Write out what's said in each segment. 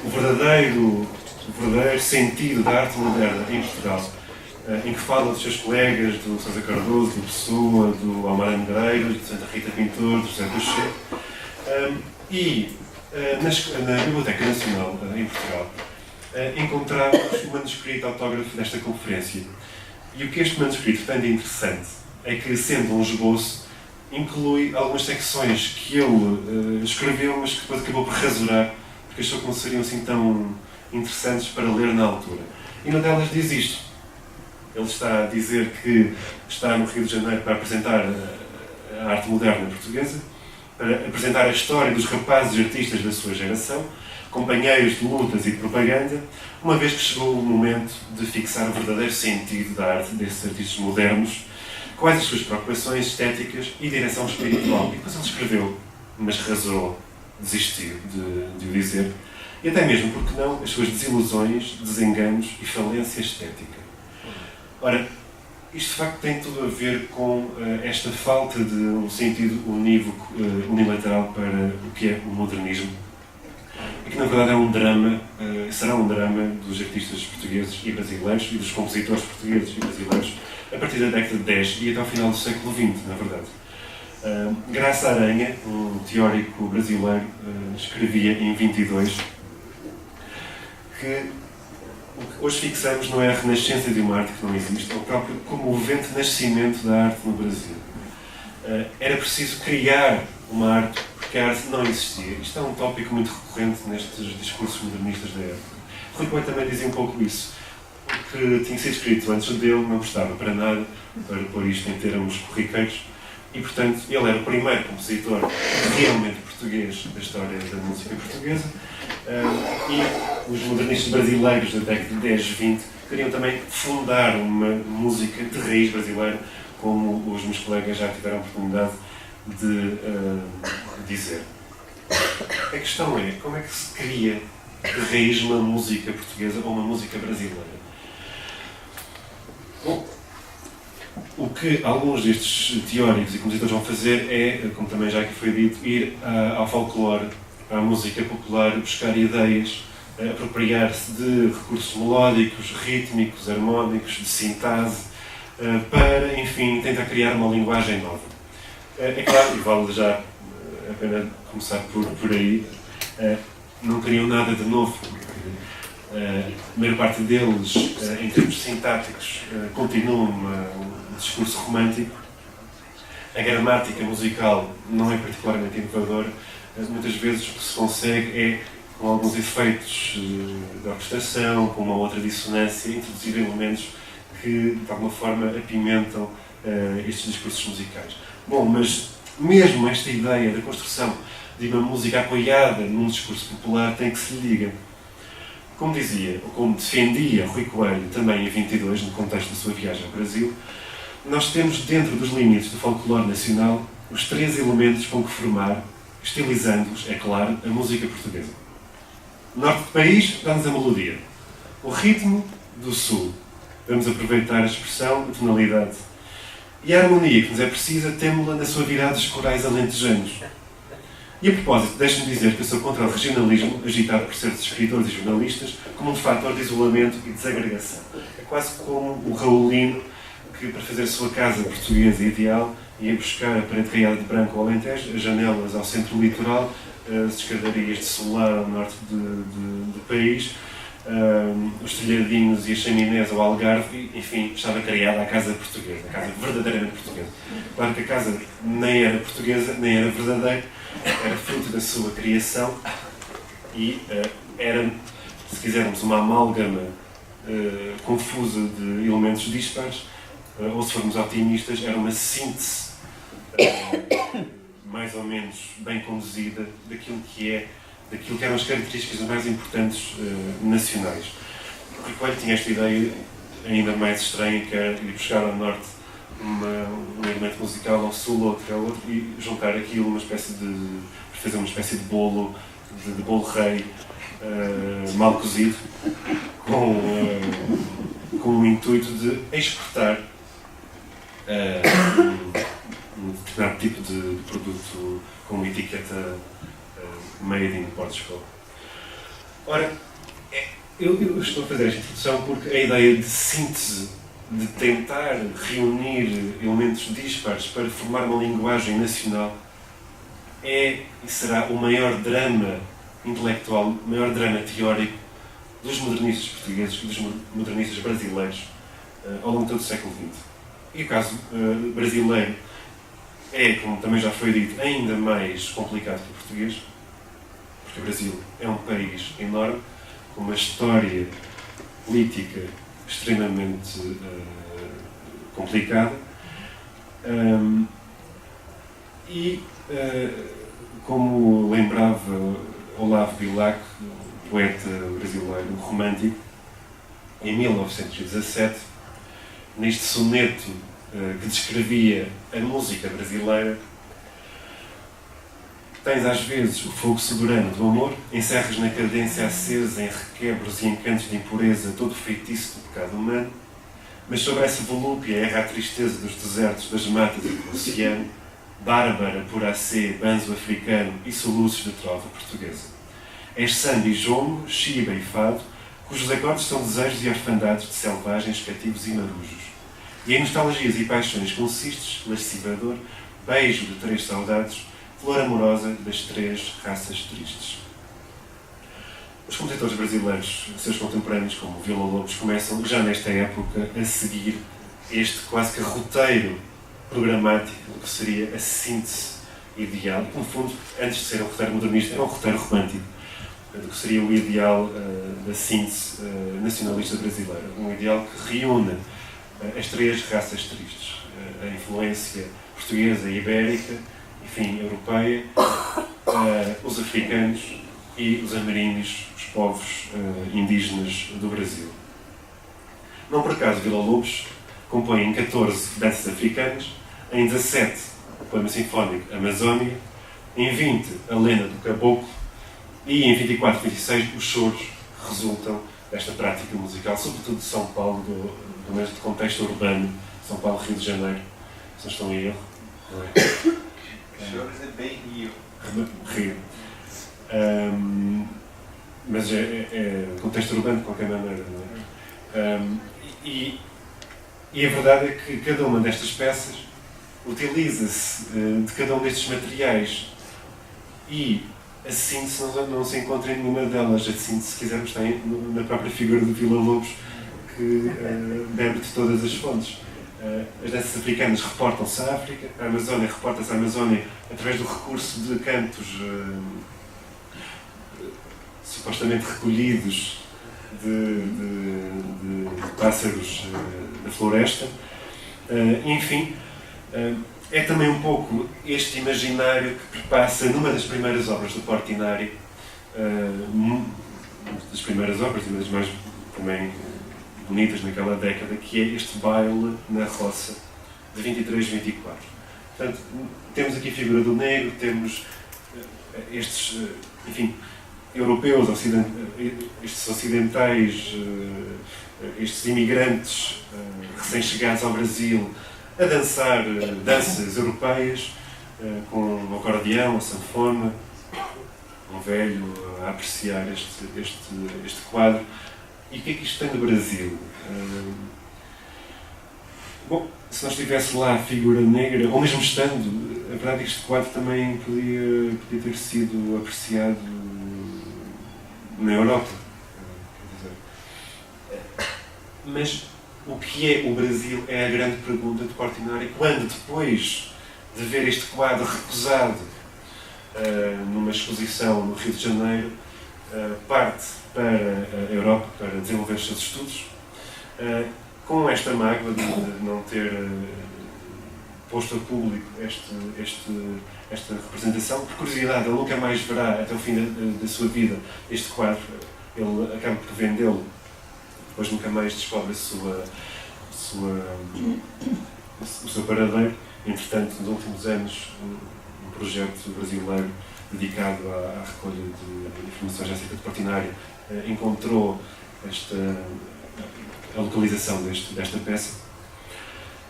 o verdadeiro sentido da arte moderna em Portugal, em que fala dos seus colegas, do Sousa Cardoso, do Pessoa, do Almar Negreiros, de Santa Rita Pintor, do José Pacheco, na Biblioteca Nacional em Portugal encontramos o manuscrito autógrafo desta conferência. E o que este manuscrito tem de interessante é que, sendo um esboço, inclui algumas secções que ele escreveu, mas que depois acabou por rasurar, porque achou que não seriam assim tão interessantes para ler na altura. E uma delas diz isto. Ele está a dizer que está no Rio de Janeiro para apresentar a arte moderna portuguesa, para apresentar a história dos rapazes e artistas da sua geração, companheiros de lutas e de propaganda, uma vez que chegou o momento de fixar o verdadeiro sentido da arte desses artistas modernos, quais as suas preocupações estéticas e direção espiritual. E depois ele escreveu, mas rasurou, desistiu de o dizer, e até mesmo, porque não, as suas desilusões, desenganos e falência estética. Ora, isto de facto tem tudo a ver com esta falta de um sentido unívoco, unilateral para o que é o modernismo, e que na verdade é um drama, será um drama dos artistas portugueses e brasileiros e dos compositores portugueses e brasileiros a partir da década de 10 e até ao final do século XX, na verdade. Graça Aranha, um teórico brasileiro, escrevia em 22 que o que hoje fixamos não é a renascença de uma arte que não existe, é o próprio comovente nascimento da arte no Brasil. Era preciso criar uma arte porque a arte não existia. Isto é um tópico muito recorrente nestes discursos modernistas da época. Rui Coelho também dizia um pouco isso. O que tinha sido escrito antes dele não gostava para nada, para pôr isto em termos corriqueiros, e portanto ele era o primeiro compositor realmente português da história da música portuguesa, e os modernistas brasileiros da década de 10, 20 queriam também fundar uma música de raiz brasileira, como os meus colegas já tiveram a oportunidade de dizer. A questão é, como é que se cria de raiz uma música portuguesa ou uma música brasileira? Bom, o que alguns destes teóricos e compositores vão fazer é, como também já aqui foi dito, ir ao folclore, à música popular, buscar ideias, apropriar-se de recursos melódicos, rítmicos, harmónicos, de sintase, para, enfim, tentar criar uma linguagem nova. É claro, e vale já a pena começar por aí, não queriam nada de novo. A maior parte deles, em termos sintáticos, continuam um discurso romântico. A gramática musical não é particularmente inovadora. Muitas vezes o que se consegue é, com alguns efeitos de orquestração, com uma outra dissonância, introduzir elementos que, de alguma forma, apimentam estes discursos musicais. Bom, mas mesmo esta ideia da construção de uma música apoiada num discurso popular tem que se liga. Como dizia, ou como defendia Rui Coelho também em 22, no contexto da sua viagem ao Brasil, nós temos dentro dos limites do folclore nacional os três elementos com que formar, estilizando-os, é claro, a música portuguesa. O norte do país dá-nos a melodia. O ritmo do sul. Vamos aproveitar a expressão, a tonalidade. E a harmonia que nos é precisa, temos-la na suavidade dos corais alentejanos. E a propósito, deixe-me dizer que eu sou contra o regionalismo, agitado por certos escritores e jornalistas, como um fator de isolamento e desagregação. É quase como o raulino que, para fazer a sua casa portuguesa ideal, ia buscar a parede caiada de branco ao Alentejo, as janelas ao centro litoral, as escadarias de solar ao norte do país, os telhadinhos e as chaminés ao Algarve, enfim, estava criada a casa portuguesa, a casa verdadeiramente portuguesa. Claro que a casa nem era portuguesa, nem era verdadeira, era fruto da sua criação e era, se quisermos, uma amálgama confusa de elementos dispares, ou se formos otimistas, era uma síntese mais ou menos bem conduzida daquilo que eram as características mais importantes nacionais. O Rui Coelho tinha esta ideia ainda mais estranha, que era ir buscar ao norte um elemento musical, ao sul outro, e juntar aquilo fazer uma espécie de bolo rei, mal cozido, com o intuito de exportar um determinado tipo de produto com uma etiqueta Made in Portugal. Ora, eu estou a fazer esta introdução porque a ideia de síntese, de tentar reunir elementos dispares para formar uma linguagem nacional, é e será o maior drama intelectual, o maior drama teórico dos modernistas portugueses e dos modernistas brasileiros ao longo de todo o século XX. E o caso brasileiro é, como também já foi dito, ainda mais complicado que o português, porque o Brasil é um país enorme, com uma história política extremamente complicada como lembrava Olavo Bilac, poeta brasileiro romântico, em 1917, neste soneto que descrevia a música brasileira: tens às vezes o fogo soberano do amor, encerras na cadência acesa em requebros e encantos de impureza todo o feitiço do pecado humano, mas sobre essa volúpia erra a tristeza dos desertos, das matas e do oceano, bárbara por AC, banzo africano e soluços de trova portuguesa. És samba e jongo, chiba e fado, cujos acordes são desejos e orfandades de selvagens, cativos e marujos. E em nostalgias e paixões consistes, lascivador, beijo de três saudades, flor amorosa das três raças tristes. Os compositores brasileiros, seus contemporâneos, como Villa-Lobos, começam já nesta época a seguir este quase que roteiro programático do que seria a síntese ideal, que no fundo, antes de ser um roteiro modernista, era um roteiro romântico, do que seria o ideal da síntese nacionalista brasileira. Um ideal que reúne as três raças tristes, a influência portuguesa e ibérica, enfim, europeia, os africanos e os ameríndios, os povos indígenas do Brasil. Não por acaso, Villa-Lobos compõe em 14 danças africanas, em 17 o poema sinfónico Amazónia, em 20 a lenda do caboclo e em 24 e 26 os choros que resultam desta prática musical, sobretudo de São Paulo, do contexto urbano, São Paulo, Rio de Janeiro, se não estou em erro. Não é? Choros é bem Rio. Rio. Mas é contexto urbano de qualquer maneira, não é? E a verdade é que cada uma destas peças utiliza-se de cada um destes materiais e a síntese não se encontra em nenhuma delas. A síntese, se quisermos, está na própria figura do Villa-Lobos, que bebe de todas as fontes. As danças africanas reportam-se à África, a Amazónia reporta-se à Amazónia através do recurso de cantos supostamente recolhidos de pássaros da floresta. Enfim, é também um pouco este imaginário que perpassa numa das primeiras obras do Portinari, das primeiras obras e uma das mais também bonitas naquela década, que é este baile na roça de 23-24. Portanto, temos aqui a figura do negro, temos estes, enfim, europeus, estes ocidentais, estes imigrantes recém-chegados ao Brasil a dançar danças europeias, com um acordeão, a sanfona, um velho a apreciar este quadro. E o que é que isto tem do Brasil? Bom, se não estivesse lá a figura negra, ou mesmo estando, a verdade é que este quadro também podia ter sido apreciado na Europa. Mas o que é o Brasil é a grande pergunta de Portinari, quando depois de ver este quadro recusado numa exposição no Rio de Janeiro, parte para a Europa para desenvolver os seus estudos, com esta mágoa de não ter posto a público esta representação. Por curiosidade, ele nunca mais verá, até o fim da sua vida, este quadro. Ele acaba por vendê-lo, depois nunca mais descobre o seu paradeiro. Entretanto, nos últimos anos, um projeto brasileiro dedicado à recolha de informações acerca de Portinari encontrou a localização desta peça.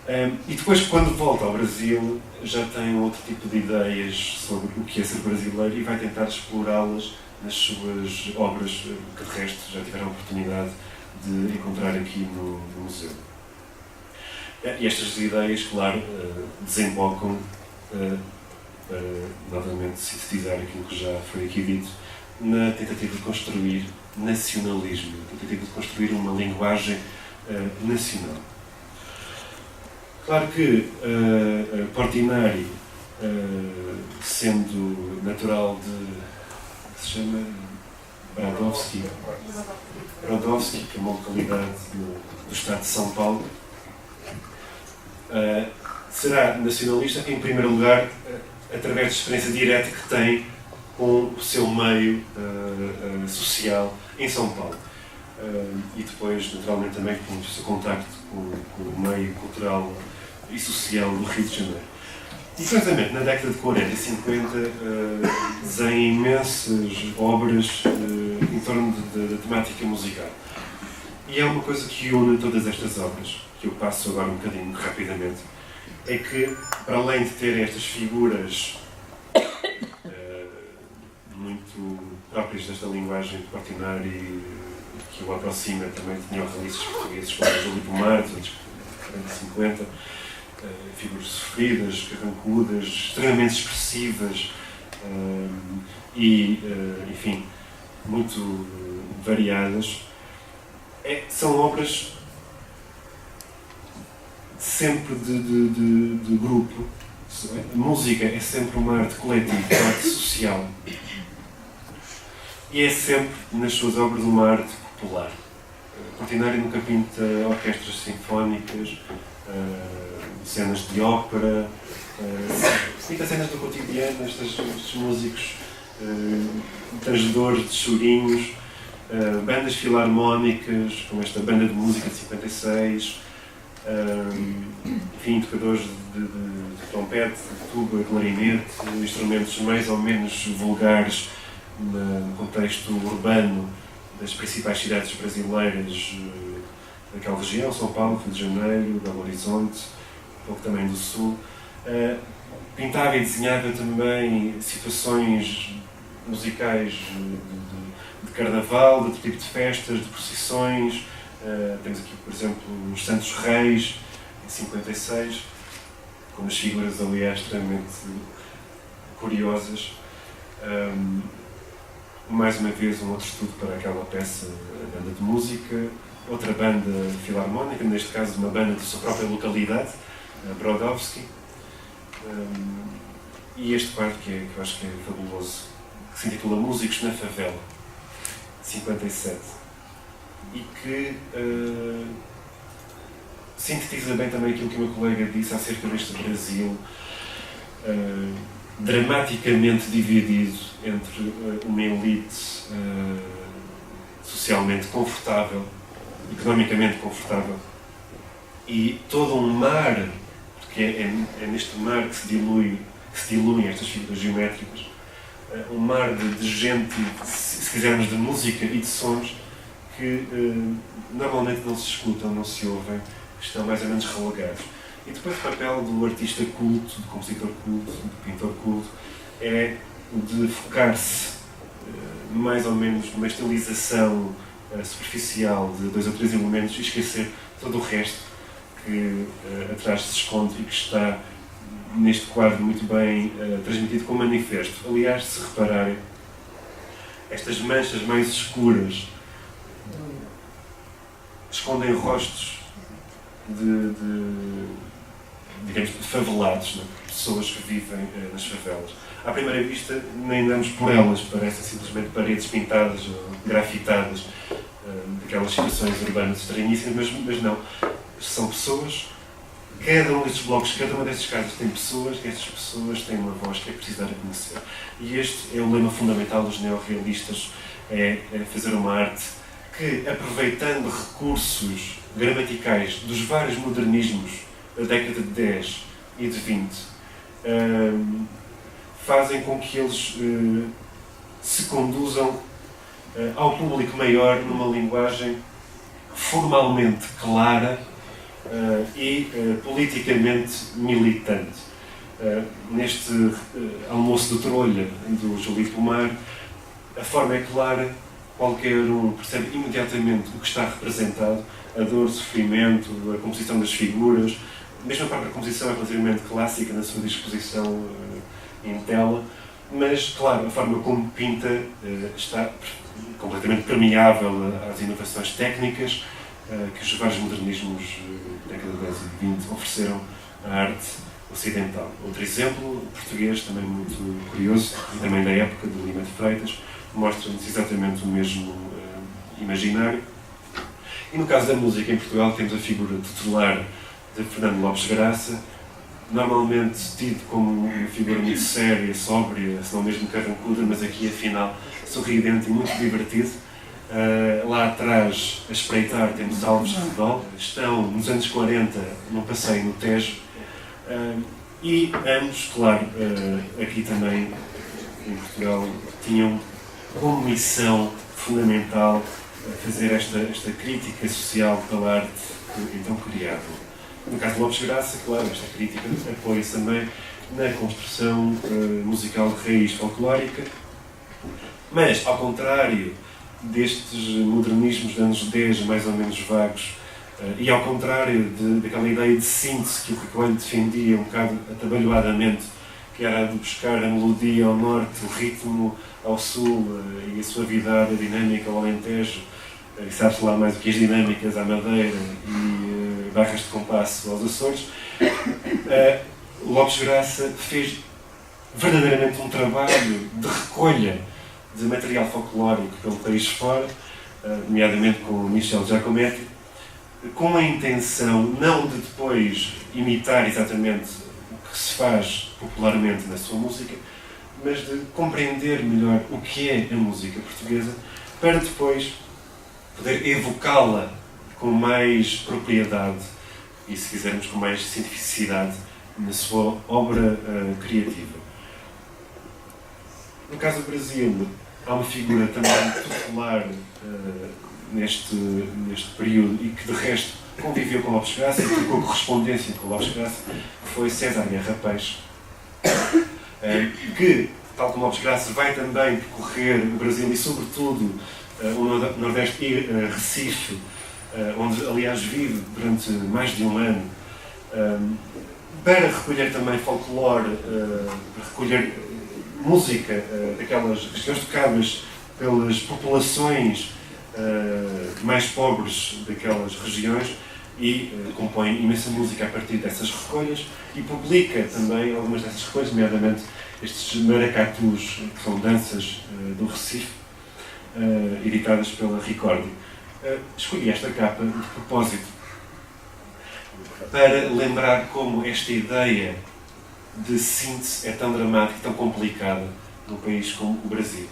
E depois, quando volta ao Brasil, já tem outro tipo de ideias sobre o que é ser brasileiro e vai tentar explorá-las nas suas obras que, de resto, já tiveram a oportunidade de encontrar aqui no museu. E estas ideias, claro, desembocam para, novamente, sintetizar aquilo que já foi aqui dito, na tentativa de construir nacionalismo, na tentativa de construir uma linguagem nacional. Claro que Portinari, sendo natural de... que se chama? Brodowski, que é uma localidade do estado de São Paulo, será nacionalista em primeiro lugar através da experiência direta que tem com o seu meio social em São Paulo. E depois, naturalmente, também com o seu contacto com o meio cultural e social do Rio de Janeiro. E, curiosamente, na década de 40 e 50, desenha imensas obras em torno da temática musical. E há uma coisa que une todas estas obras, que eu passo agora um bocadinho rapidamente, é que, para além de terem estas figuras muito próprias desta linguagem de Portinari, que o aproxima, também tinha realistas portugueses como o Júlio Pomar, dos anos 40 e 50, figuras sofridas, carrancudas, extremamente expressivas e, enfim, muito variadas. São obras sempre de grupo. A música é sempre uma arte coletiva, uma arte social. E é sempre, nas suas obras, uma arte popular. Portinari nunca pinta orquestras sinfónicas, cenas de ópera, pinta cenas do cotidiano, estes músicos tangedores de chorinhos, bandas filarmónicas, como esta banda de música de 56, enfim, tocadores de trompete, de tuba, clarinete, instrumentos mais ou menos vulgares no contexto urbano das principais cidades brasileiras daquela região, São Paulo, Rio de Janeiro, Belo Horizonte, um pouco também do Sul. Pintava e desenhava também situações musicais de carnaval, de outro tipo de festas, de procissões. Temos aqui, por exemplo, os Santos Reis, em 56, com umas figuras, aliás, extremamente curiosas. Mais uma vez, um outro estudo para aquela peça, a banda de música, outra banda filarmónica, neste caso uma banda da sua própria localidade, Brodowski, e este quadro que eu acho que é fabuloso, que se intitula Músicos na Favela, de 57, e que sintetiza bem também aquilo que o meu colega disse acerca deste Brasil dramaticamente dividido entre uma elite socialmente confortável, economicamente confortável, e todo um mar, porque é neste mar que se diluem estas figuras geométricas, um mar de gente, se quisermos, de música e de sons que normalmente não se escutam, não se ouvem, estão mais ou menos relegados. E depois o papel do artista culto, do compositor culto, do pintor culto, é o de focar-se mais ou menos numa estilização superficial de 2 ou 3 elementos e esquecer todo o resto que atrás se esconde e que está neste quadro muito bem transmitido como manifesto. Aliás, se repararem, estas manchas mais escuras escondem rostos digamos, de favelados, né? Pessoas que vivem nas favelas. À primeira vista, nem damos por elas, parecem simplesmente paredes pintadas ou grafitadas daquelas situações urbanas estranhíssimas, mas não. São pessoas, cada um destes blocos, cada uma destas casas tem pessoas, e estas pessoas têm uma voz que é preciso dar a conhecer. E este é o lema fundamental dos neorrealistas, é fazer uma arte que, aproveitando recursos gramaticais dos vários modernismos da década de 10 e de 20, fazem com que eles se conduzam ao público maior numa linguagem formalmente clara, e politicamente militante. Neste almoço de trolha do Júlio Pomar, a forma é clara, qualquer um percebe imediatamente o que está representado, a dor, o sofrimento, a composição das figuras, mesmo a própria composição é relativamente clássica na sua disposição em tela, mas, claro, a forma como pinta está completamente permeável às inovações técnicas que os vários modernismos da década de 10 e 20 ofereceram à arte ocidental. Outro exemplo, português, também muito curioso, e também da época, de Lima de Freitas, mostra-nos exatamente o mesmo imaginário. E no caso da música em Portugal temos a figura tutelar de Fernando Lopes Graça, normalmente tido como uma figura muito séria, sóbria, se não mesmo carrancuda, mas aqui afinal sorridente e muito divertido. Lá atrás, a espreitar, temos Alves de Redol, estão nos anos 40 num passeio no Tejo, e ambos, claro, aqui também em Portugal, tinham como missão fundamental fazer esta crítica social pela arte então criada. No caso de Lopes Graça, claro, esta crítica apoia-se também na construção musical de raiz folclórica, mas, ao contrário destes modernismos dos anos 10, mais ou menos vagos, e ao contrário daquela ideia de síntese que o Ricoelho defendia um bocado atabalhoadamente, que era a de buscar a melodia ao norte, o ritmo ao sul e a suavidade, a dinâmica ao Alentejo, e sabe-se lá mais do que as dinâmicas à Madeira e barras de compasso aos Açores, Lopes Graça fez verdadeiramente um trabalho de recolha de material folclórico pelo país fora, nomeadamente com Michel Giacometti, com a intenção não de depois imitar exatamente o que se faz popularmente na sua música, mas de compreender melhor o que é a música portuguesa, para depois poder evocá-la com mais propriedade e, se quisermos, com mais cientificidade na sua obra criativa. No caso do Brasil, há uma figura também tutelar neste período e que, de resto, conviveu com Lopes Graça e trocou correspondência com Lopes Graça, que foi César Guerra Peixe, que, tal como Lopes Graça, vai também percorrer o Brasil e, sobretudo, o Nordeste e Recife, onde, aliás, vive durante mais de um ano, para recolher também folclore, para recolher música daquelas regiões tocadas pelas populações mais pobres daquelas regiões e compõe imensa música a partir dessas recolhas e publica também algumas dessas recolhas, nomeadamente estes maracatus, que são danças do Recife, editadas pela Ricordi. Escolhi esta capa de propósito para lembrar como esta ideia de síntese é tão dramática e tão complicada num país como o Brasil.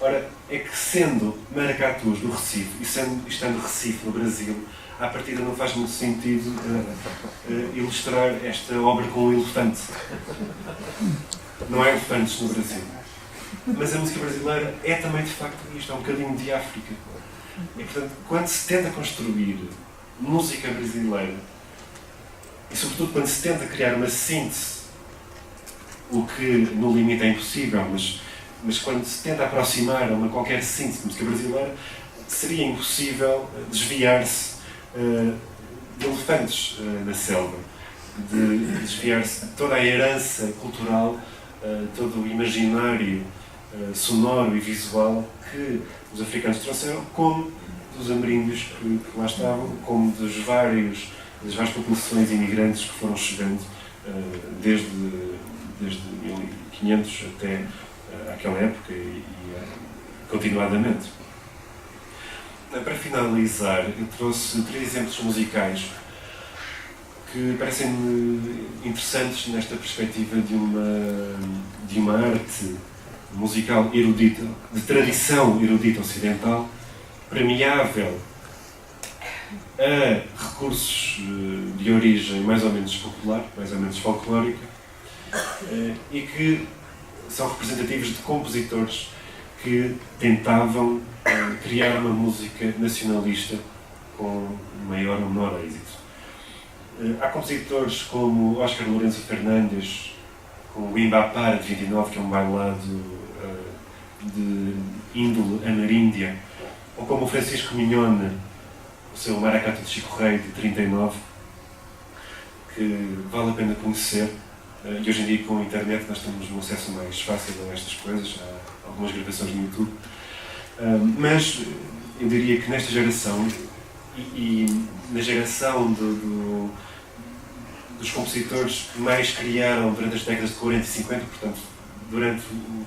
Ora, é que sendo maracatus do Recife e estando Recife no Brasil, à partida não faz muito sentido ilustrar esta obra com um elefante. Não há elefantes no Brasil. Mas a música brasileira é também, de facto, isto, é um bocadinho de África. E, portanto, quando se tenta construir música brasileira, e sobretudo quando se tenta criar uma síntese, o que no limite é impossível, mas quando se tenta aproximar a uma qualquer síntese de música brasileira, seria impossível desviar-se de elefantes na selva, de desviar-se de toda a herança cultural, todo o imaginário sonoro e visual que os africanos trouxeram, como dos ameríndios que lá estavam, como das várias populações imigrantes que foram chegando desde 1500 até àquela época e continuadamente. Para finalizar, eu trouxe 3 exemplos musicais que parecem-me interessantes nesta perspectiva de uma arte musical erudita, de tradição erudita ocidental, premiável a recursos de origem mais ou menos popular, mais ou menos folclórica, e que são representativos de compositores que tentavam criar uma música nacionalista com maior ou menor êxito. Há compositores como Oscar Lourenço Fernandes, com o Imbapara de 29, que é um bailado de índole ameríndia, ou como o Francisco Mignone, o seu Maracatu de Chico Rei de 39, que vale a pena conhecer. E hoje em dia, com a internet, nós temos um acesso mais fácil a estas coisas. Há algumas gravações no YouTube. Mas eu diria que nesta geração, e na geração dos compositores que mais criaram durante as décadas de 40 e 50, portanto, durante o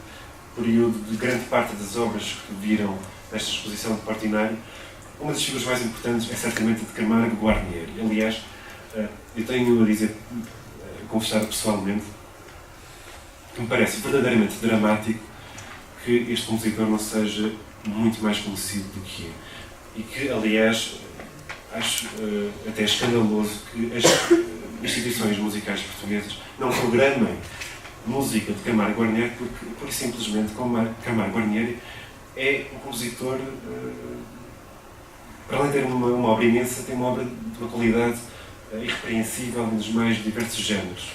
período de grande parte das obras que viram nesta exposição de Portinari, uma das figuras mais importantes é certamente a de Camargo Guarnieri. Aliás, eu tenho a dizer, a confessar pessoalmente, que me parece verdadeiramente dramático que este compositor não seja muito mais conhecido do que é. E que, aliás, acho até escandaloso que as instituições musicais portuguesas não programem música de Camargo Guarnieri, porque, por simplesmente, Camargo Guarnieri é um compositor, para além de ter uma obra imensa, tem uma obra de uma qualidade irrepreensível nos mais diversos géneros.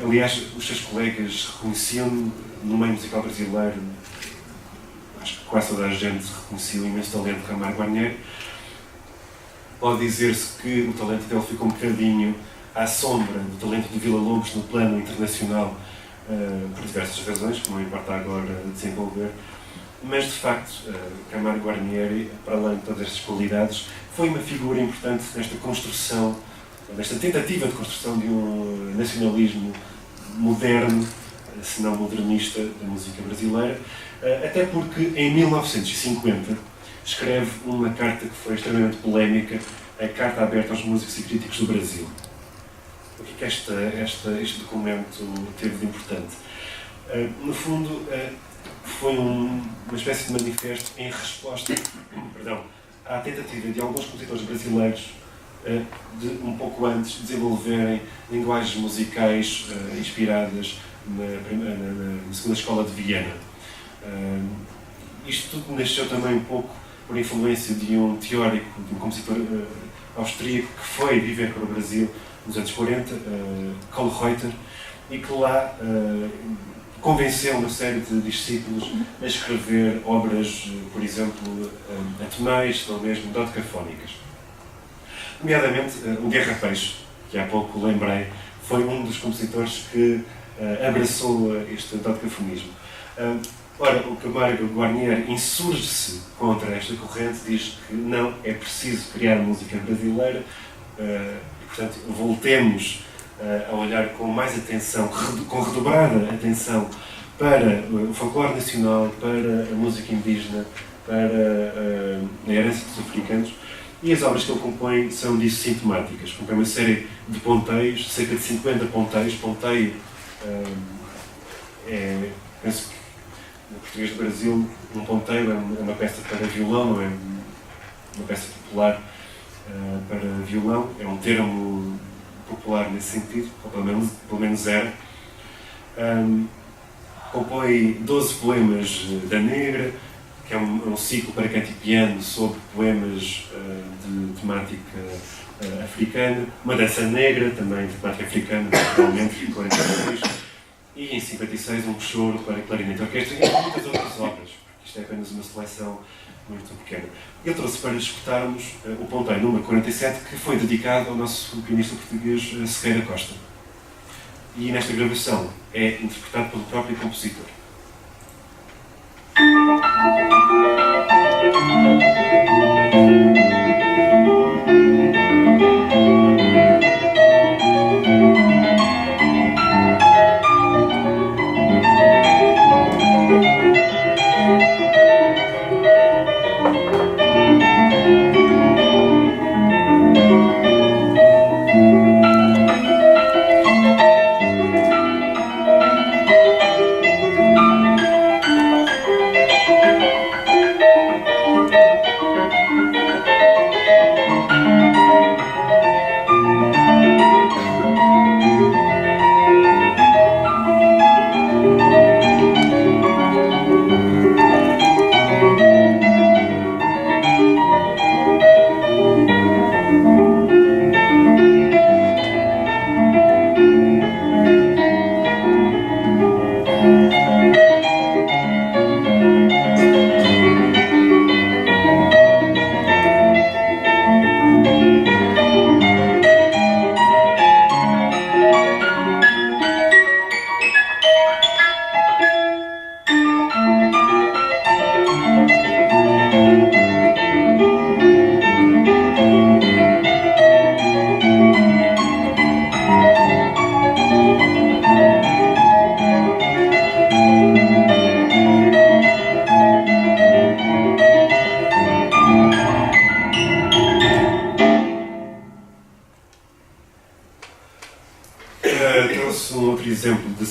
Aliás, os seus colegas reconheciam no meio musical brasileiro, acho que quase toda a gente reconhecia o imenso talento de Camargo Guarnieri. Pode dizer-se que o talento dele ficou um bocadinho à sombra do talento de Villa-Lobos no plano internacional, por diversas razões, que não importa agora desenvolver. Mas, de facto, Camargo Guarnieri, para além de todas estas qualidades, foi uma figura importante nesta construção, nesta tentativa de construção de um nacionalismo moderno, se não modernista, da música brasileira, até porque, em 1950, escreve uma carta que foi extremamente polémica, a Carta Aberta aos Músicos e Críticos do Brasil. O que é que este documento teve de importante? No fundo, foi uma espécie de manifesto em resposta à tentativa de alguns compositores brasileiros de, um pouco antes, desenvolverem linguagens musicais inspiradas na segunda escola de Viena. Isto tudo nasceu também um pouco por influência de um teórico, de um compositor austríaco que foi viver para o Brasil nos anos 40, Karl Reuter, e que lá convenceu uma série de discípulos a escrever obras, por exemplo, atonais ou mesmo dodecafónicas. Nomeadamente, o Guerra Peixe, que há pouco lembrei, foi um dos compositores que abraçou este dodecafonismo. Ora, o Camargo Guarnieri insurge-se contra esta corrente, diz que não é preciso criar música brasileira e, portanto, voltemos a olhar com mais atenção, com redobrada atenção para o folclore nacional, para a música indígena, para a herança dos africanos, e as obras que ele compõe são disso sintomáticas. Compõe uma série de ponteios, cerca de 50 ponteios. Ponteio penso que no português do Brasil, um ponteio é uma peça para violão, não é uma peça popular para violão, é um termo popular nesse sentido, ou pelo menos era. Compõe 12 poemas da Negra, que é um ciclo para canto e piano sobre poemas de temática africana, uma dança negra, também de temática africana, naturalmente, em 46, e em 56 um choro para clarinete e orquestra, e muitas outras obras, porque isto é apenas uma seleção muito pequena. Eu trouxe para escutarmos o ponteio número 47, que foi dedicado ao nosso pianista português Serreira Costa. E nesta gravação é interpretado pelo próprio compositor.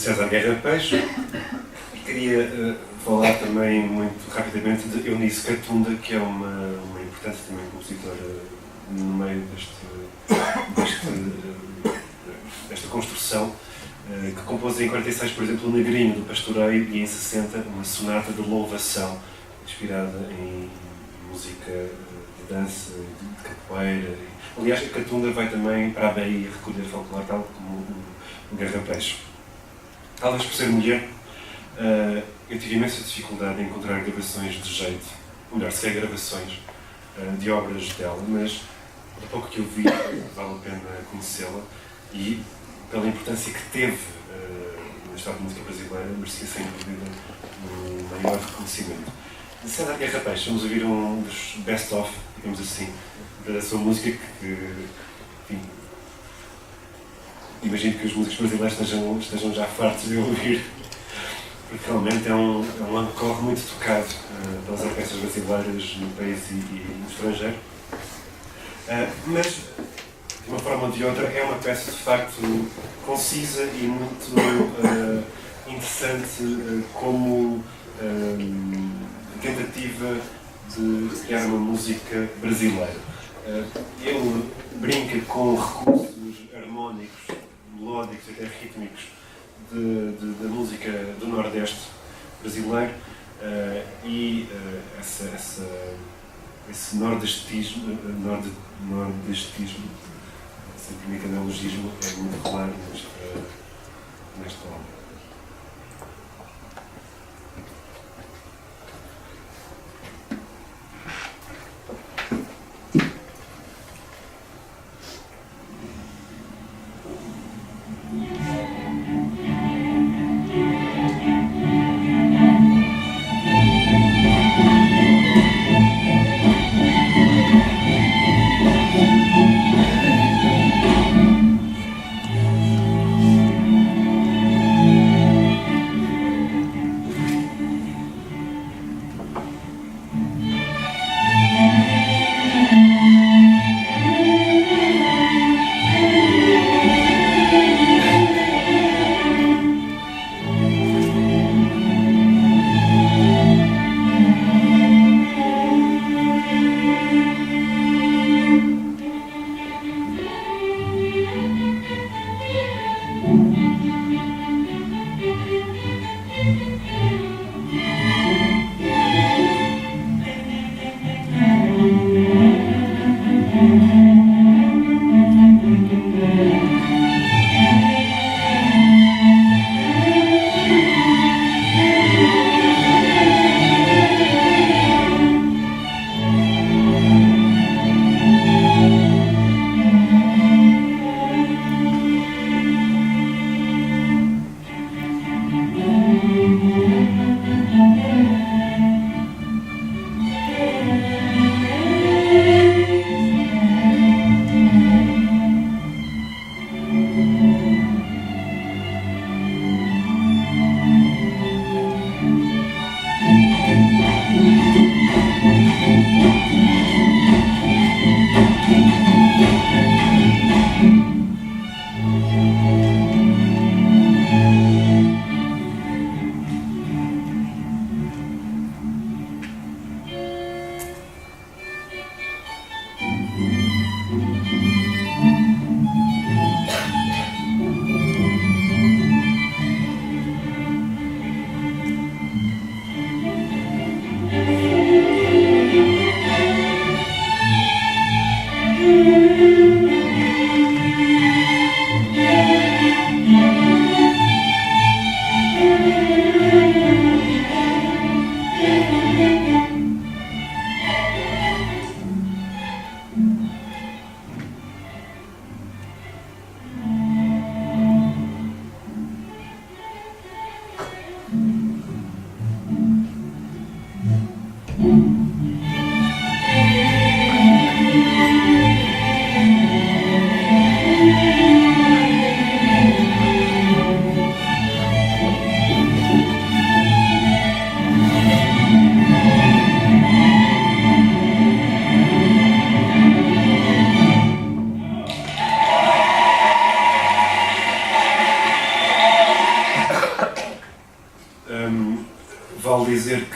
César Guerra Peixe. E queria falar também muito rapidamente de Eunice Catunda, que é uma importante também compositora no meio desta construção, que compôs em 46, por exemplo, o Negrinho do Pastoreio e em 60 uma sonata de louvação, inspirada em música de dança, de capoeira. Aliás, a Catunda vai também para a Bahia recolher folclore, tal como o Guerra Peixe. Talvez por ser mulher, eu tive imensa dificuldade em encontrar gravações de jeito, ou melhor, sequer gravações de obras dela, mas do pouco que eu vi, vale a pena conhecê-la e pela importância que teve na história da música brasileira, merecia sem dúvida um maior reconhecimento. De César Guerra Peixe, vamos ouvir um dos best-of, digamos assim, da sua música que enfim, imagino que os músicos brasileiros estejam já fartos de ouvir, porque realmente é um encore muito tocado pelas orquestras brasileiras no país e no estrangeiro. Mas, de uma forma ou de outra, é uma peça de facto concisa e muito interessante como tentativa de criar uma música brasileira. Ele brinca com recursos harmónicos, melódicos e até rítmicos da música do Nordeste brasileiro e esse nordestismo, esse analogismo é muito claro nesta obra.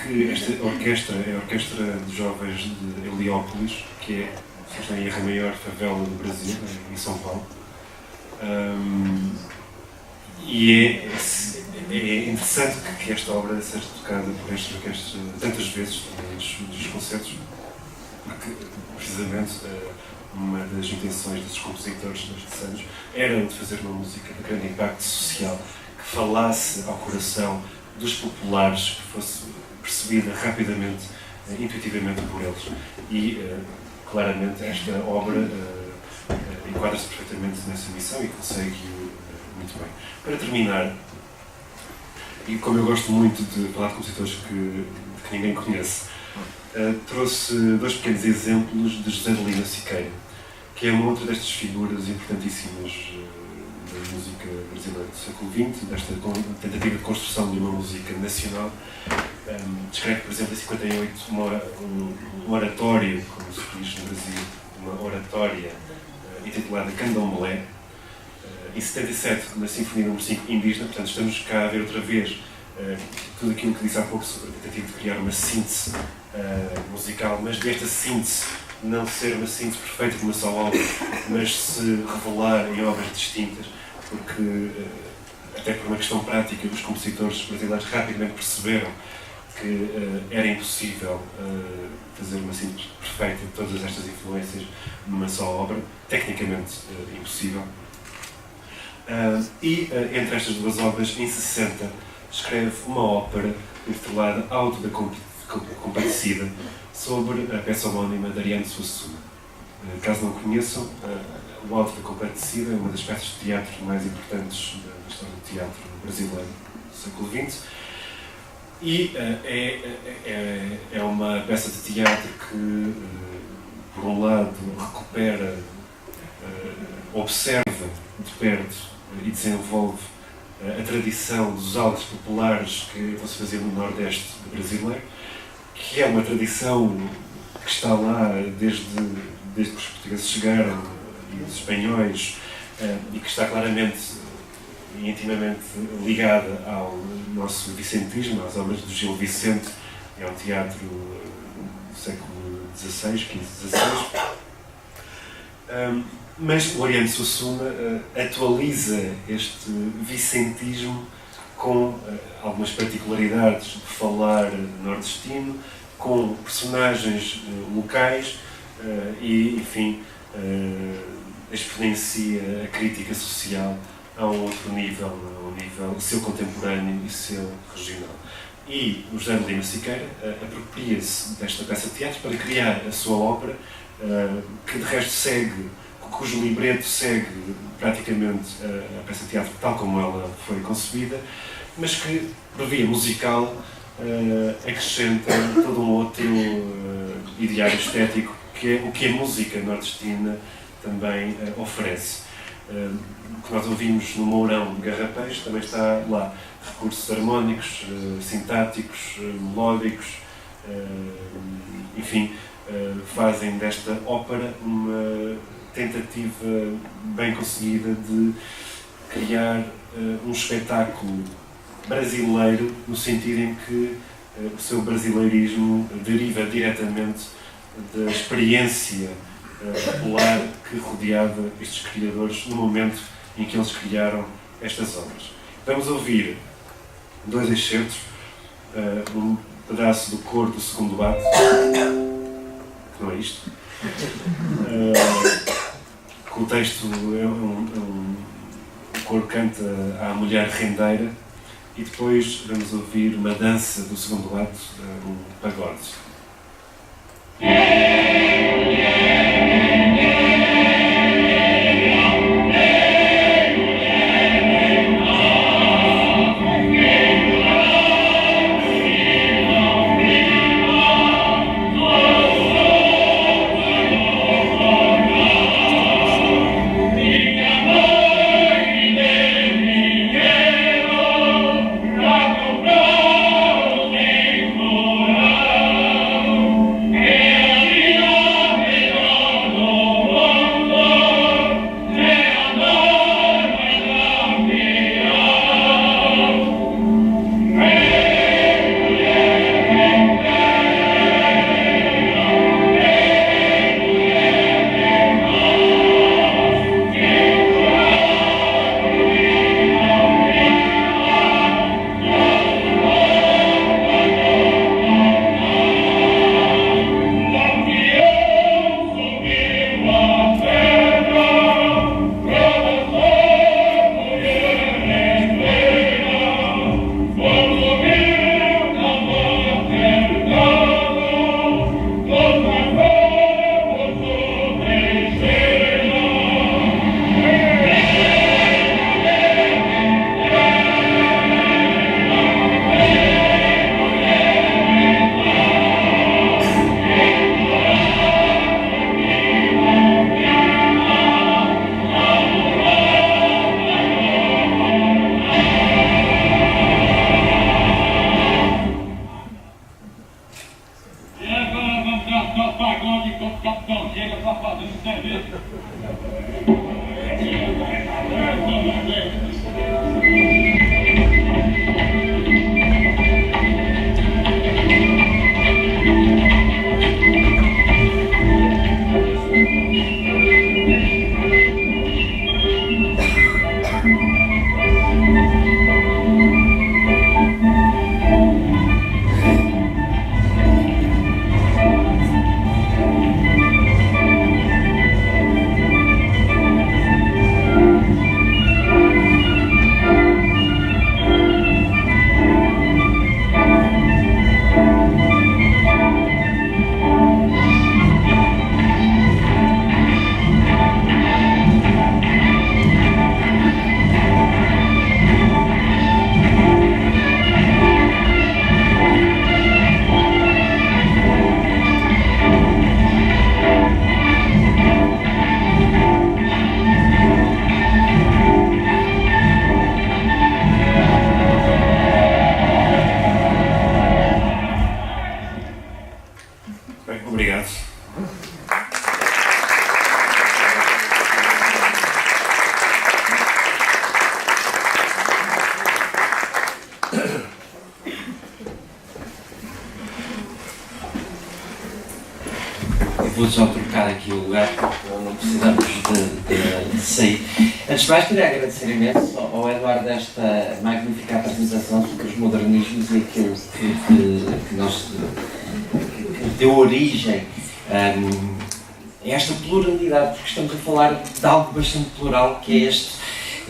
que esta orquestra é a Orquestra de Jovens de Heliópolis, que é, se não estou em erro, a maior favela do Brasil, em São Paulo. E é interessante que esta obra seja tocada por esta orquestra tantas vezes nos concertos, porque, precisamente, uma das intenções desses compositores nestes anos era de fazer uma música de grande impacto social, que falasse ao coração dos populares, que fosse percebida rapidamente, intuitivamente por eles. E, claramente, esta obra enquadra-se perfeitamente nessa missão e consegue-o muito bem. Para terminar, e como eu gosto muito de falar de compositores que ninguém conhece, trouxe dois pequenos exemplos de José de Lima Siqueira, que é uma outra destas figuras importantíssimas da música brasileira do século XX, desta tentativa de construção de uma música nacional. Descreve, por exemplo, em 58 um oratório, como se diz no Brasil, uma oratória intitulada Candomblé. Em 77, na Sinfonia número 5, indígena, portanto estamos cá a ver outra vez tudo aquilo que disse há pouco sobre a tentativa de criar uma síntese musical, mas desta síntese não ser uma síntese perfeita de uma só obra, mas se revelar em obras distintas, porque, até por uma questão prática, os compositores brasileiros rapidamente perceberam que era impossível fazer uma síntese perfeita de todas estas influências numa só obra, tecnicamente impossível. Entre estas duas obras, em 60, escreve uma ópera intitulada Auto da Compadecida, sobre a peça homónima de Ariano Suassuna. Caso não conheçam, o Auto da Compadecida é uma das peças de teatro mais importantes da história do teatro brasileiro do século XX, e é uma peça de teatro que, por um lado, recupera, observa de perto e desenvolve a tradição dos autos populares que vão se fazer no Nordeste brasileiro, que é uma tradição que está lá desde que os portugueses chegaram e os espanhóis, e que está claramente e intimamente ligada ao nosso vicentismo, às obras do Gil Vicente, é um teatro do século XVI, XV, XVI. Mas o Ariano Suassuna atualiza este vicentismo com algumas particularidades de falar nordestino, com personagens locais e, enfim, exponencia a crítica social a um outro nível, a um nível seu contemporâneo e seu regional. E o José de Lima Siqueira apropria-se desta peça de teatro para criar a sua ópera, que de resto cujo libreto segue praticamente a peça de teatro tal como ela foi concebida, mas que, por via musical, acrescenta todo um outro ideário estético, que é o que a música nordestina também oferece. O que nós ouvimos no Mourão de Garrapés também está lá. Recursos harmónicos, sintáticos, melódicos, enfim, fazem desta ópera uma tentativa bem conseguida de criar um espetáculo brasileiro, no sentido em que o seu brasileirismo deriva diretamente da experiência popular que rodeava estes criadores no momento em que eles criaram estas obras. Vamos ouvir dois excertos, um pedaço do coro do segundo ato, que não é isto. O texto o coro canta à mulher rendeira, e depois vamos ouvir uma dança do segundo ato, um pagode. Obrigado. Vou só trocar aqui o lugar, porque não precisamos de sair. Antes de mais, queria agradecer imenso ao Eduardo esta magnífica apresentação sobre os modernismos e aquilo que deu origem a esta pluralidade, porque estamos a falar de algo bastante plural, que é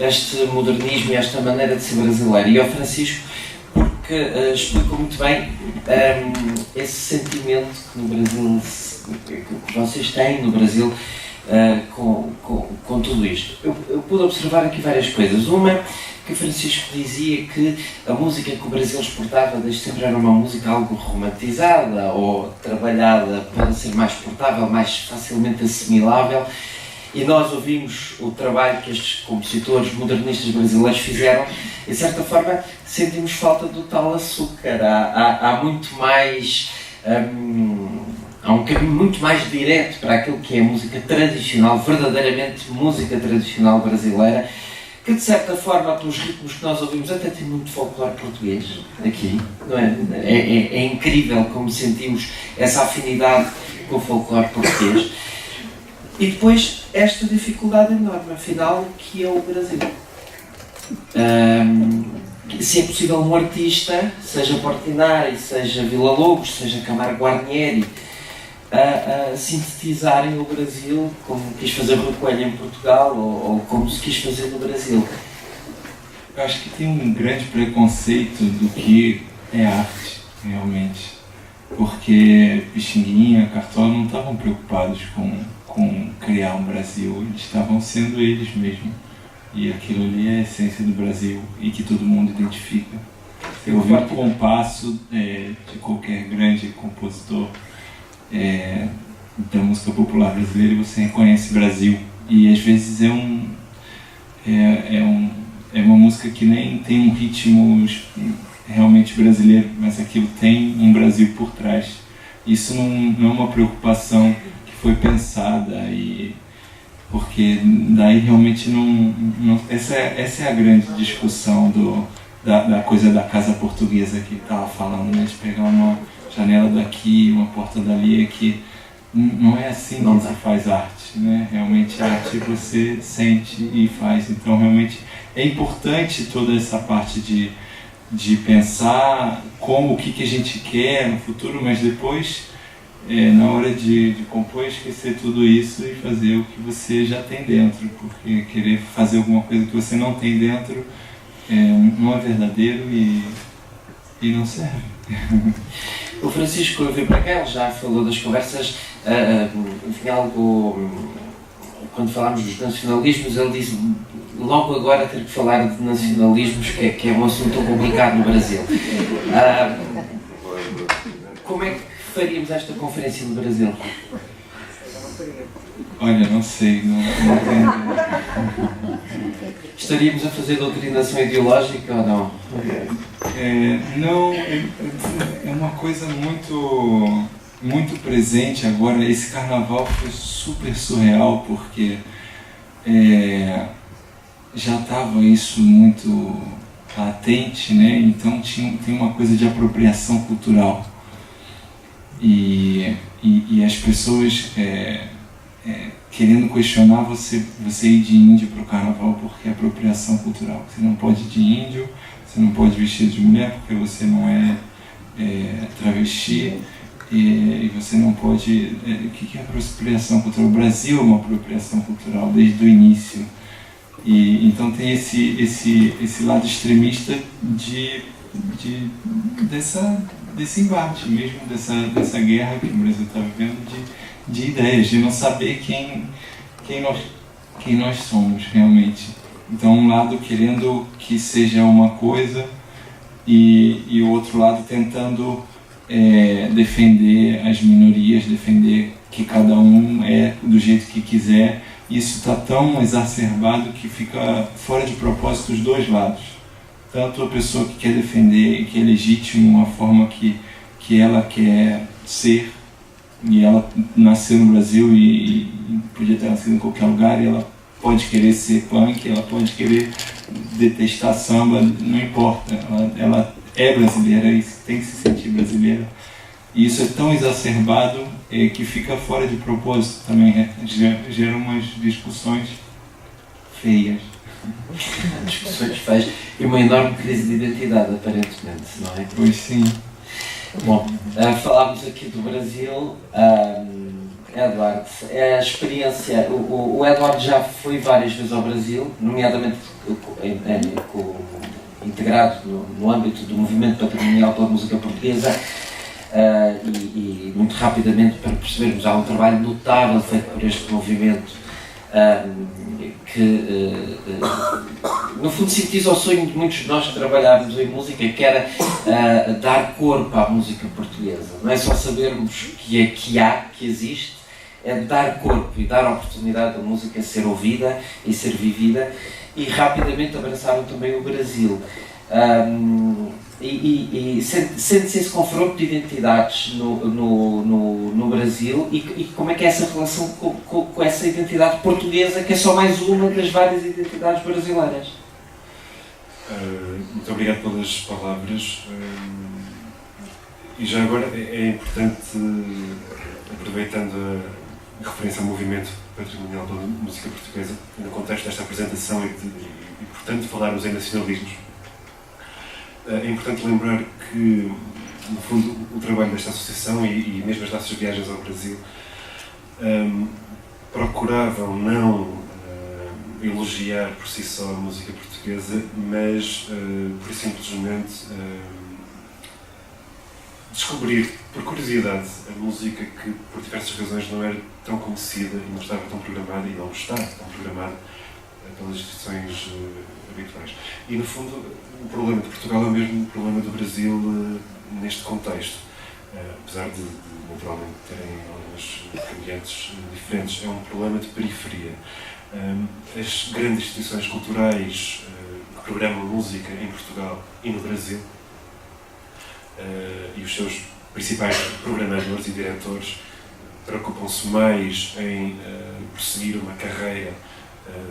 este modernismo e esta maneira de ser brasileiro. E ao Francisco, porque explicou muito bem esse sentimento que no Brasil, que vocês têm no Brasil com tudo isto. Eu pude observar aqui várias coisas. Uma, que Francisco dizia que a música que o Brasil exportava desde sempre era uma música algo romantizada ou trabalhada para ser mais portável, mais facilmente assimilável. E nós ouvimos o trabalho que estes compositores modernistas brasileiros fizeram e, de certa forma, sentimos falta do tal açúcar. Há muito mais... há um caminho muito mais direto para aquilo que é a música tradicional, verdadeiramente música tradicional brasileira, que de certa forma, pelos ritmos que nós ouvimos, até tem muito folclore português aqui, não é? É incrível como sentimos essa afinidade com o folclore português. E depois esta dificuldade enorme, afinal, que é o Brasil. Se é possível um artista, seja Portinari, seja Villa-Lobos, seja Camargo Guarnieri, a sintetizarem o Brasil como quis fazer Rui Coelho em Portugal ou como se quis fazer no Brasil. Eu acho que tem um grande preconceito do que é arte, realmente. Porque Pixinguinha, Cartola não estavam preocupados com criar um Brasil, eles estavam sendo eles mesmos. E aquilo ali é a essência do Brasil e que todo mundo identifica. Você ouvir o compasso de qualquer grande compositor da música popular brasileira e você reconhece Brasil. E às vezes é uma música que nem tem um ritmo realmente brasileiro, mas aquilo tem um Brasil por trás. Isso não é uma preocupação que foi pensada, porque daí realmente essa é a grande discussão da coisa da casa portuguesa que estava falando, né? De pegar uma janela daqui, uma porta dali, é que não é assim que se faz arte, né? Realmente a arte você sente e faz. Então realmente é importante toda essa parte de pensar o que a gente quer no futuro, mas depois, na hora de compor, esquecer tudo isso e fazer o que você já tem dentro, porque querer fazer alguma coisa que você não tem dentro não é verdadeiro e não serve. O Francisco veio para cá, ele já falou das conversas, enfim, quando falámos dos nacionalismos, ele disse logo agora ter que falar de nacionalismos, que é um assunto complicado no Brasil. Como é que faríamos esta conferência no Brasil? Olha, não sei, não entendo. Estaríamos a fazer doutrinação ideológica ou não? Não, é uma coisa muito muito presente agora. Esse carnaval foi super surreal, porque já estava isso muito latente, né? Então tem uma coisa de apropriação cultural. E as pessoas querendo questionar você ir de índio para o carnaval porque é apropriação cultural. Você não pode ir de índio, você não pode vestir de mulher porque você não é travesti, e você não pode... o que é apropriação cultural? O Brasil é uma apropriação cultural desde o início. E então tem esse lado extremista desse embate mesmo, dessa guerra que o Brasil está vivendo de ideias, de não saber quem nós somos realmente. Então um lado querendo que seja uma coisa e o outro lado tentando defender as minorias, defender que cada um é do jeito que quiser. Isso está tão exacerbado que fica fora de propósito os dois lados. Tanto a pessoa que quer defender, que é legítimo a forma que ela quer ser, e ela nasceu no Brasil e podia ter nascido em qualquer lugar, e ela pode querer ser punk, ela pode querer detestar samba, não importa, ela é brasileira e tem que se sentir brasileira. E isso é tão exacerbado que fica fora de propósito também, gera umas discussões feias. Discussões feias e uma enorme crise de identidade, aparentemente, não é? Pois sim. Bom, falámos aqui do Brasil. Eduardo, a experiência, o Eduardo já foi várias vezes ao Brasil, nomeadamente integrado no âmbito do movimento patrimonial pela música portuguesa, e muito rapidamente, para percebermos, há um trabalho notável feito por este movimento que no fundo sintetiza o sonho de muitos de nós que trabalhávamos em música, que era dar corpo à música portuguesa. Não é só sabermos que existe, é dar corpo e dar a oportunidade da música ser ouvida e ser vivida, e rapidamente abraçaram também o Brasil. E sente-se esse confronto de identidades no Brasil, e como é que é essa relação com essa identidade portuguesa, que é só mais uma das várias identidades brasileiras? Muito obrigado pelas palavras. E já agora é importante, aproveitando a referência ao movimento patrimonial pela música portuguesa, no contexto desta apresentação e portanto, falarmos em nacionalismos, é importante lembrar que, no fundo, o trabalho desta associação e mesmo as nossas viagens ao Brasil procuravam não elogiar por si só a música portuguesa, mas por simplesmente descobrir, por curiosidade, a música que, por diversas razões, não era tão conhecida e não estava tão programada, e não está tão programada pelas instituições habituais. E, no fundo, o problema de Portugal é o mesmo problema do Brasil neste contexto. Apesar de naturalmente terem algumas cambiantes diferentes, é um problema de periferia. As grandes instituições culturais que programam música em Portugal e no Brasil, e os seus principais programadores e diretores preocupam-se mais em prosseguir uma carreira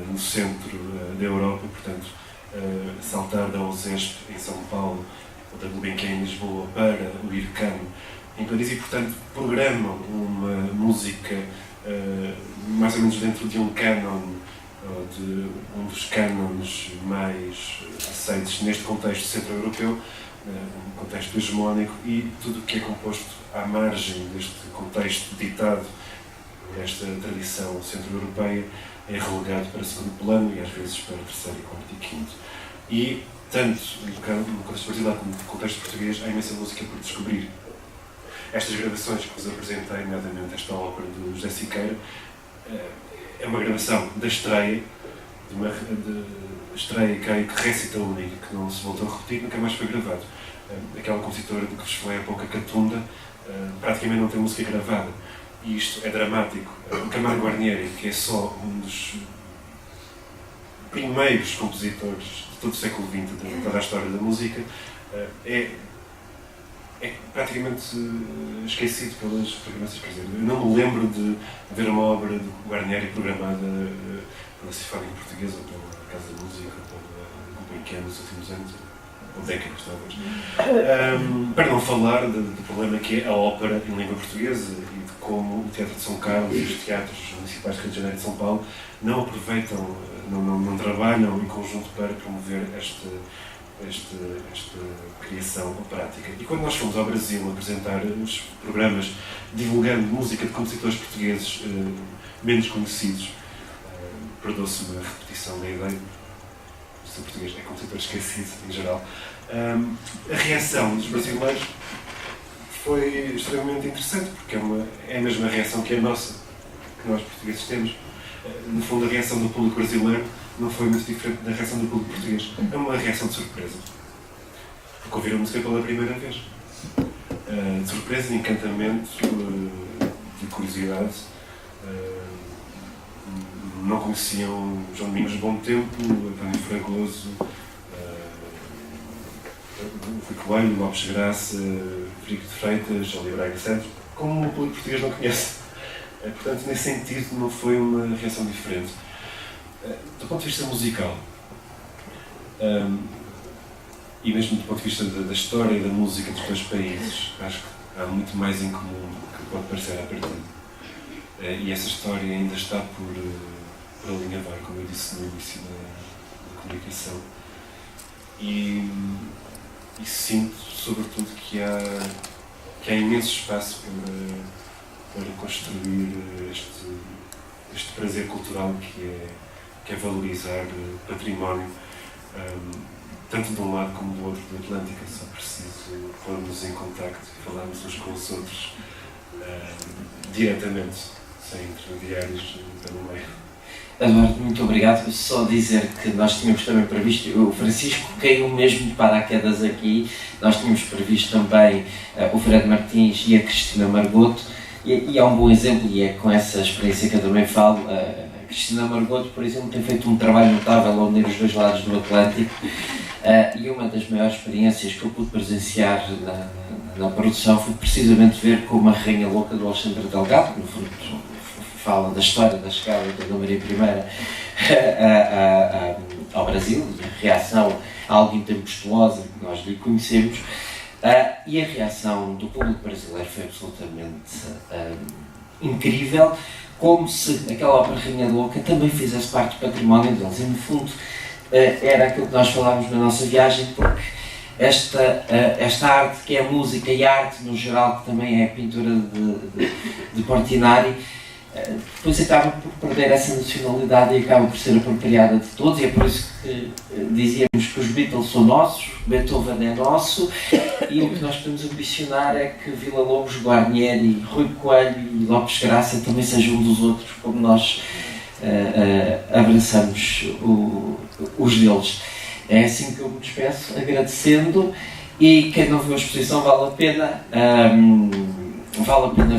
no centro da Europa, portanto, saltar da USESP em São Paulo ou da Gulbenkian em Lisboa para o IRCAM em Paris, e portanto programam uma música mais ou menos dentro de um cânon, ou de um dos cânones mais aceitos neste contexto centro-europeu, um contexto hegemónico, e tudo o que é composto à margem deste contexto ditado por esta tradição centro-europeia é relegado para segundo plano e às vezes para terceiro, quarto e quinto. E tanto no contexto brasileiro como no contexto português há imensa música por descobrir. Estas gravações que vos apresentei, nomeadamente esta ópera do José Siqueira, é uma gravação da estreia, estreia que récita única, que não se voltou a repetir, nunca mais foi gravado. Aquela compositora de que vos falei há pouco, a Catunda, praticamente não tem música gravada. E isto é dramático. O Camargo Guarnieri, que é só um dos primeiros compositores de todo o século XX, de toda a história da música, é é praticamente esquecido pelas programações. Quer dizer, eu não me lembro de ver uma obra do Guarnieri programada pela Sinfónica Portuguesa, ou pela Casa da Música, ou pela Gulbenkian nos últimos anos, ou décadas talvez. Para não falar do problema que é a ópera em língua portuguesa e de como o Teatro de São Carlos e os teatros municipais de Rio de Janeiro e de São Paulo não aproveitam, não trabalham em conjunto para promover esta criação operática. E quando nós fomos ao Brasil apresentar os programas divulgando música de compositores portugueses menos conhecidos, perdoa-se-me a repetição da ideia, o português é compositor esquecido em geral, a reação dos brasileiros foi extremamente interessante, porque é a mesma reação que a nossa, que nós portugueses temos. No fundo, a reação do público brasileiro não foi muito diferente da reação do público português. É uma reação de surpresa. Porque ouviram a música pela primeira vez. De surpresa, de encantamento, de curiosidade. Não conheciam João Domingos de Bom Tempo, António Fragoso, Rui Coelho, Lopes Graça, Frederico de Freitas, Olívio Braga Santos, como o público português não conhece. Portanto, nesse sentido, não foi uma reação diferente. Do ponto de vista musical, e mesmo do ponto de vista da história e da música dos dois países, acho que há muito mais em comum do que pode parecer à partida. E essa história ainda está por alinhavar, como eu disse no início da comunicação. E sinto, sobretudo, que há imenso espaço para construir este prazer cultural que é valorizar património, tanto de um lado como do outro do Atlântico. É só preciso pôr-nos em contacto e falarmos uns com os outros diretamente, sem intermediários pelo meio. Eduardo, muito obrigado. Só dizer que nós tínhamos também previsto, o Francisco caiu mesmo de paraquedas aqui, nós tínhamos previsto também o Fred Martins e a Cristina Margoto, e é um bom exemplo, e é com essa experiência que eu também falo. A Cristina Margoto, por exemplo, tem feito um trabalho notável a unir os dois lados do Atlântico, e uma das maiores experiências que eu pude presenciar na produção foi precisamente ver como a Rainha Louca do Alexandre Delgado, no fundo, fala da história da chegada da Dona Maria I ao Brasil, e a reação algo intempestuosa que nós lhe conhecemos, e a reação do público brasileiro foi absolutamente incrível, como se aquela ópera Rainha Louca também fizesse parte do património deles. E no fundo era aquilo que nós falámos na nossa viagem, porque esta arte que é a música e a arte no geral, que também é a pintura de Portinari, depois acaba por perder essa nacionalidade e acaba por ser apropriada de todos, e é por isso que dizíamos que os Beatles são nossos, Beethoven é nosso, e o que nós podemos ambicionar é que Vila Lobos, Guarnieri, Rui Coelho e Lopes Graça também sejam um dos outros, como nós abraçamos os deles. É assim que eu me despeço, agradecendo, e quem não viu a exposição vale a pena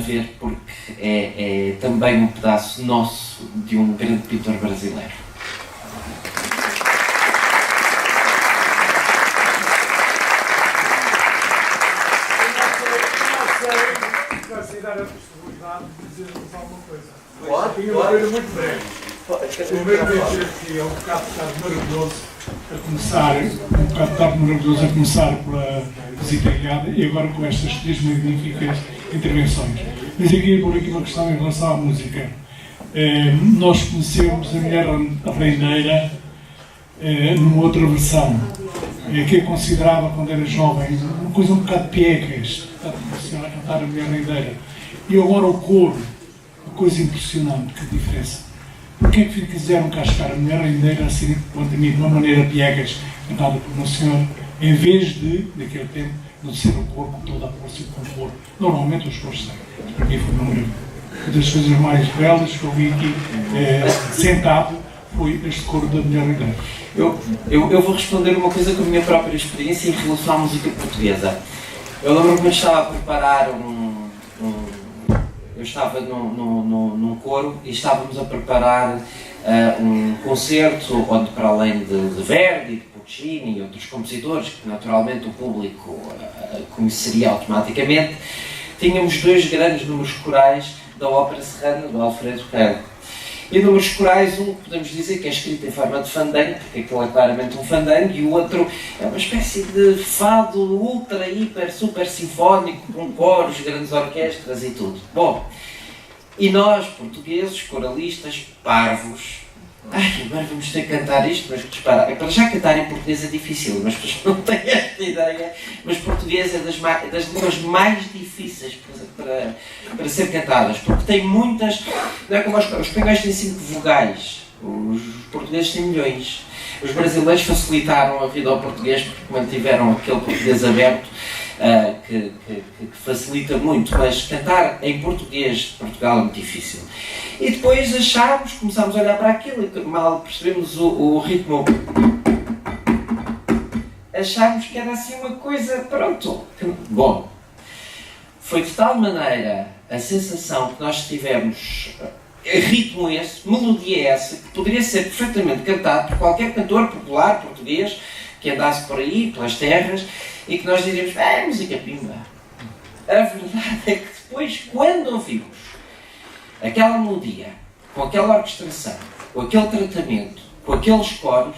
ver, porque é também um pedaço nosso de um grande pintor brasileiro. Vai-se dar a possibilidade de dizer-nos alguma coisa. Pode? Uma coisa muito breve. O meu dizer que é um bocado maravilhoso a começar pela visita guiada e agora com estas três magníficas intervenções. Mas aqui por aqui uma questão em relação à música. Nós conhecemos a Mulher Rendeira numa outra versão, que eu considerava quando era jovem uma coisa um bocado piegas, a cantar a Mulher Rendeira. E agora o coro, uma coisa impressionante, que diferença. Porquê é que quiseram cá chegar a Mulher Rendeira assim, quanto a mim, de uma maneira piegas, cantada por uma senhora, em vez de, naquele tempo, de ser o coro com toda a força e com o coro? Normalmente os coros têm. Para mim foi uma das coisas mais belas que eu vi aqui sentado foi este coro da Mulher Rendeira. Eu vou responder uma coisa com a minha própria experiência em relação à música portuguesa. Eu lembro-me que eu estava a preparar eu estava num coro e estávamos a preparar um concerto onde, para além de Verdi, de Puccini e outros compositores, que naturalmente o público conheceria automaticamente, tínhamos 2 grandes números corais da ópera serrana do Alfredo Keil. E números corais, podemos dizer que é escrito em forma de fandango, porque aquilo é claramente um fandango, e o outro é uma espécie de fado ultra, hiper, super sinfónico, com coros, grandes orquestras e tudo. Bom, e nós, portugueses, coralistas, parvos, agora vamos ter que cantar isto, mas para já cantar em português é difícil, mas as pessoas não têm esta ideia, mas português é das línguas mais difíceis para ser cantadas, porque tem muitas, não é como os espanhóis têm 5 vogais, os portugueses têm milhões. Os brasileiros facilitaram a vida ao português porque mantiveram aquele português aberto, que facilita muito, mas cantar em português de Portugal é muito difícil. E depois começámos a olhar para aquilo e mal percebemos o ritmo, achámos que era assim uma coisa, pronto. Bom, foi de tal maneira a sensação que nós tivemos, ritmo esse, melodia essa, que poderia ser perfeitamente cantado por qualquer cantor popular português que andasse por aí, pelas terras, e que nós diríamos, música pimba. A verdade é que depois, quando ouvimos aquela melodia, com aquela orquestração, com aquele tratamento, com aqueles coros,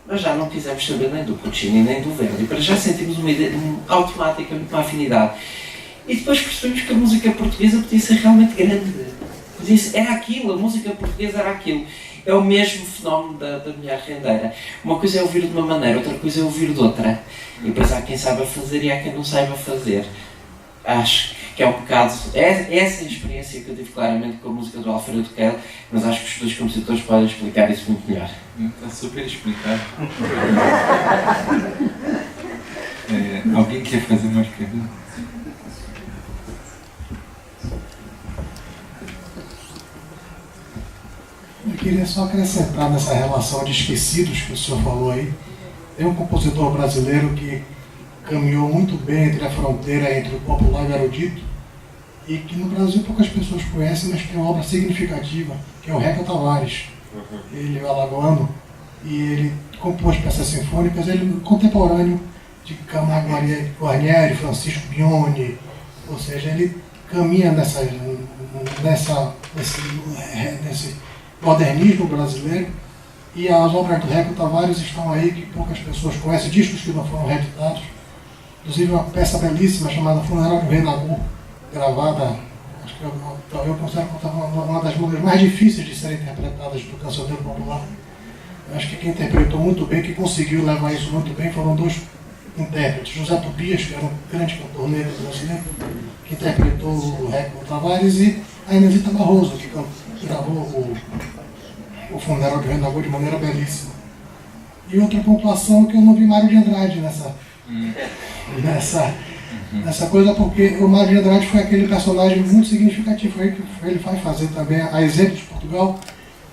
nós já não quisemos saber nem do Puccini nem do Verdi. Para já sentimos uma ideia automática, uma afinidade. E depois percebemos que a música portuguesa podia ser realmente grande. Era aquilo, a música portuguesa era aquilo. É o mesmo fenómeno da mulher rendeira. Uma coisa é ouvir de uma maneira, outra coisa é ouvir de outra. E depois há quem saiba fazer e há quem não saiba fazer. Acho que é um bocado... Essa é a experiência que eu tive claramente com a música do Alfredo Keil, mas acho que os 2 compositores podem explicar isso muito melhor. Está super explicado. Alguém quer fazer mais perguntas? Eu queria só acrescentar nessa relação de esquecidos que o senhor falou aí. Tem um compositor brasileiro que caminhou muito bem entre a fronteira entre o popular e o erudito e que no Brasil poucas pessoas conhecem, mas tem uma obra significativa, que é o Reca Tavares. Ele é alagoano e ele compôs peças sinfônicas, ele é contemporâneo de Camargo Guarnieri, Francisco Bione, ou seja, ele caminha nesse modernismo brasileiro, e as obras do Reca Tavares estão aí que poucas pessoas conhecem, discos que não foram reeditados, inclusive uma peça belíssima chamada Funeral do Rei Nagô, gravada, acho que eu considero uma das músicas mais difíceis de serem interpretadas do cancioneiro popular. Eu acho que quem interpretou muito bem, que conseguiu levar isso muito bem, foram 2 intérpretes, José Tobias, que era um grande cantor negro brasileiro, que interpretou o Reca Tavares, e a Inesita Barroso, que gravou o Funeral de Rendagô de maneira belíssima. E outra pontuação que eu não vi Mário de Andrade nessa coisa, porque o Mário de Andrade foi aquele personagem muito significativo. Ele vai fazer também, a exemplo de Portugal,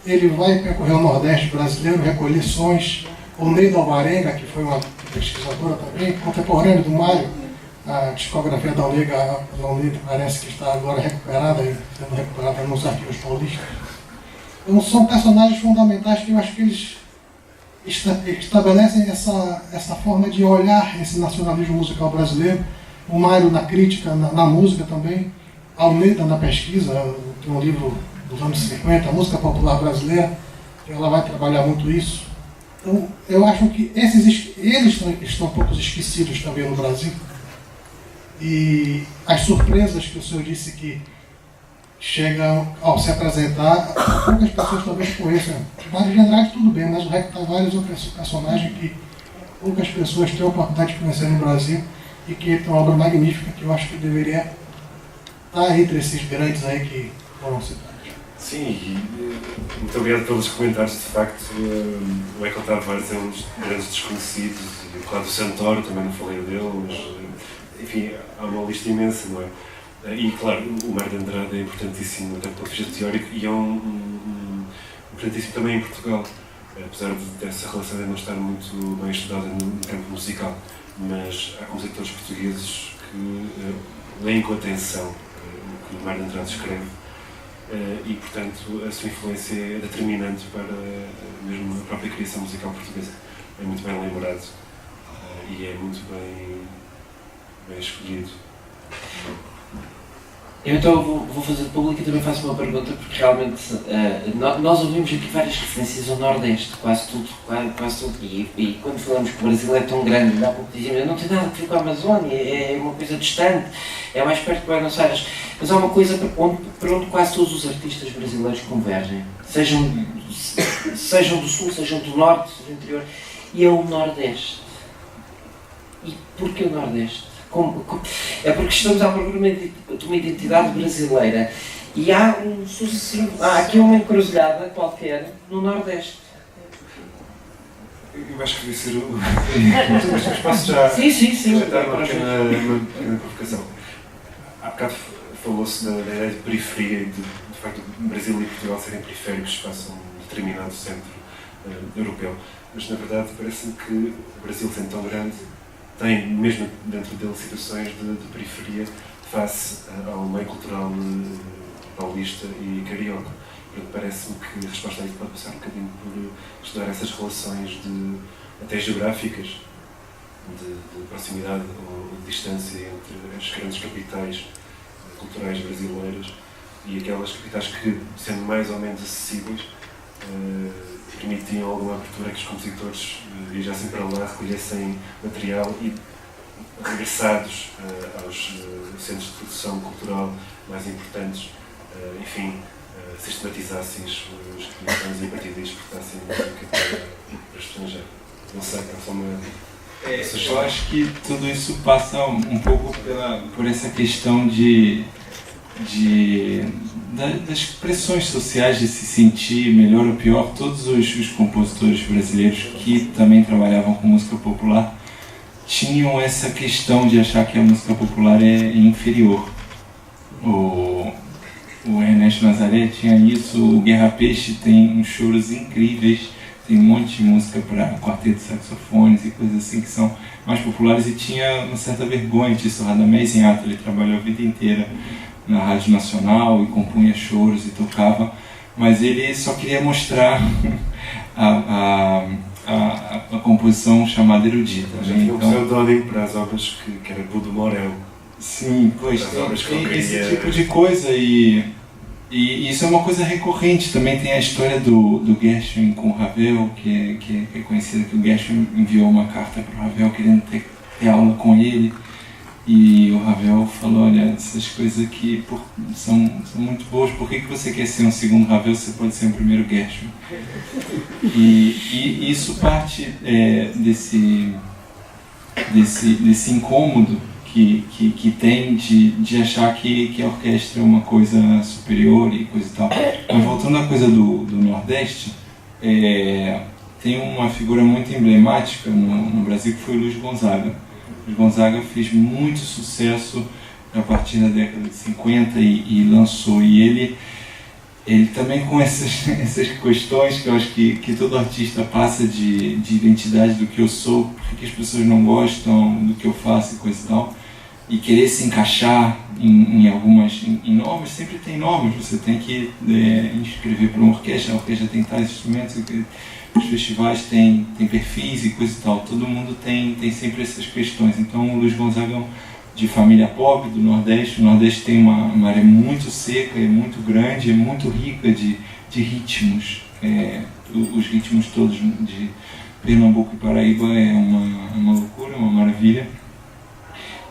ele vai percorrer o Nordeste brasileiro, recolher sons. O Neida Alvarenga, que foi uma pesquisadora também, contemporânea do Mário, a discografia da Alneida parece que está agora sendo recuperada nos arquivos paulistas. Então, são personagens fundamentais que eu acho que eles estabelecem essa forma de olhar esse nacionalismo musical brasileiro. O Mário na crítica, na música também. A Alneida na pesquisa, tem um livro dos anos 50, a música popular brasileira, que ela vai trabalhar muito isso. Então, eu acho que eles estão um pouco esquecidos também no Brasil. E as surpresas que o senhor disse que chegam ao se apresentar, poucas pessoas talvez conheçam. Mário de Andrade tudo bem, mas o Reca Tavares é um personagem que poucas pessoas têm a oportunidade de conhecer no Brasil e que tem uma obra magnífica que eu acho que deveria estar entre esses grandes aí que foram citados. Sim, e muito obrigado pelos comentários. De facto, o Reca Tavares é um dos grandes desconhecidos, e o Cláudio Santoro, também não falei dele, mas enfim, há uma lista imensa, não é? E claro, o Mário de Andrade é importantíssimo até do ponto de vista teórico e é importantíssimo também em Portugal, apesar dessa relação de não estar muito bem estudada no campo musical, mas há compositores portugueses que leem com atenção o que o Mário de Andrade escreve e, portanto, a sua influência é determinante para mesmo a própria criação musical portuguesa. é muito bem lembrado e é muito bem escolhido. Eu então vou fazer público e também faço uma pergunta, porque realmente nós ouvimos aqui várias referências ao Nordeste, quase tudo, e quando falamos que o Brasil é tão grande, há pouco dizíamos, não tem nada a ver com a Amazónia, é uma coisa distante, é mais perto de Buenos Aires, mas há uma coisa para onde quase todos os artistas brasileiros convergem, sejam do Sul, sejam do Norte, do interior, e é o Nordeste. E porquê o Nordeste? É porque estamos à procura de uma identidade brasileira e há aqui uma encruzilhada qualquer no Nordeste. Eu acho que devia ser mas posso já dar uma pequena provocação. Há bocado falou-se da ideia de periferia e de facto o Brasil e Portugal serem periféricos face a um determinado centro europeu. Mas na verdade parece-me que o Brasil, sendo tão grande, tem mesmo dentro dele situações de periferia face ao meio cultural paulista e carioca. Portanto, parece-me que a resposta a isso pode passar um bocadinho por estudar essas relações até geográficas, de proximidade ou de distância entre as grandes capitais culturais brasileiras e aquelas capitais que, sendo mais ou menos acessíveis, permitiam alguma abertura que os compositores viajassem para lá, recolhessem material e, regressados aos centros de produção cultural mais importantes, sistematizassem os clientes e a partir daí exportassem música para o estrangeiro. Não sei, é só uma... Eu acho que tudo isso passa um pouco por essa questão das pressões sociais de se sentir melhor ou pior. Todos os compositores brasileiros que também trabalhavam com música popular tinham essa questão de achar que a música popular é inferior. O Ernesto Nazaré tinha isso, o Guerra Peixe tem uns choros incríveis, tem um monte de música para quarteto de saxofones e coisas assim que são mais populares, e tinha uma certa vergonha disso. O Radamés Inhato, ele trabalhou a vida inteira na Rádio Nacional e compunha choros e tocava, mas ele só queria mostrar a composição chamada erudita. Já tinha um pseudónimo para as obras que era Budo Morel. Sim, pois, tem esse tipo de coisa e isso é uma coisa recorrente. Também tem a história do Gershwin com o Ravel, que é conhecida, que o Gershwin enviou uma carta para o Ravel querendo ter aula com ele. E o Ravel falou, olha, essas coisas aqui são muito boas, por que você quer ser um segundo Ravel se você pode ser um primeiro Gershwin? E isso parte desse incômodo que tem de achar que a orquestra é uma coisa superior e coisa e tal. Mas voltando à coisa do Nordeste, tem uma figura muito emblemática no Brasil que foi o Luiz Gonzaga. O Gonzaga fez muito sucesso a partir da década de 50 e lançou, e ele também com essas questões que eu acho que todo artista passa de identidade do que eu sou, porque as pessoas não gostam do que eu faço e coisa e tal, e querer se encaixar em normas. Sempre tem normas, você tem que inscrever para uma orquestra, a orquestra tem tais instrumentos, os festivais têm perfis e coisa e tal, todo mundo tem sempre essas questões. Então o Luiz Gonzaga, de família pobre do Nordeste, o Nordeste tem uma área muito seca, é muito grande, é muito rica de ritmos, os ritmos todos de Pernambuco e Paraíba é uma loucura, uma maravilha.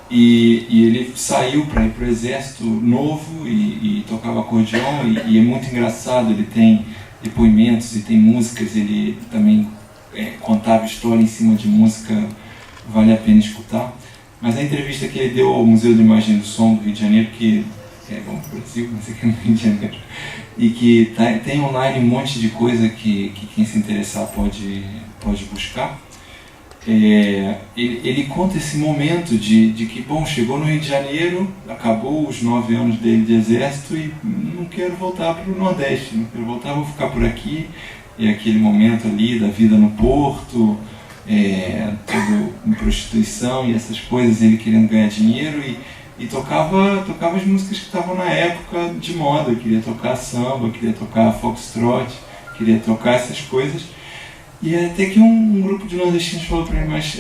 E ele saiu para ir para o exército novo e tocava acordeão, e é muito engraçado, ele tem depoimentos e tem músicas, ele também contava história em cima de música, vale a pena escutar. Mas a entrevista que ele deu ao Museu de Imagem do Som do Rio de Janeiro, que é bom para o Brasil, mas aqui no Rio de Janeiro, e que tem online um monte de coisa que quem se interessar pode buscar. Ele conta esse momento de que, bom, chegou no Rio de Janeiro, acabou os 9 anos dele de exército e não quero voltar para o Nordeste, não quero voltar, vou ficar por aqui. E aquele momento ali da vida no Porto, tudo em prostituição e essas coisas, ele querendo ganhar dinheiro e tocava as músicas que estavam na época de moda. Queria tocar samba, queria tocar foxtrot, queria tocar essas coisas. E até que um grupo de nordestinos falou para mim, mas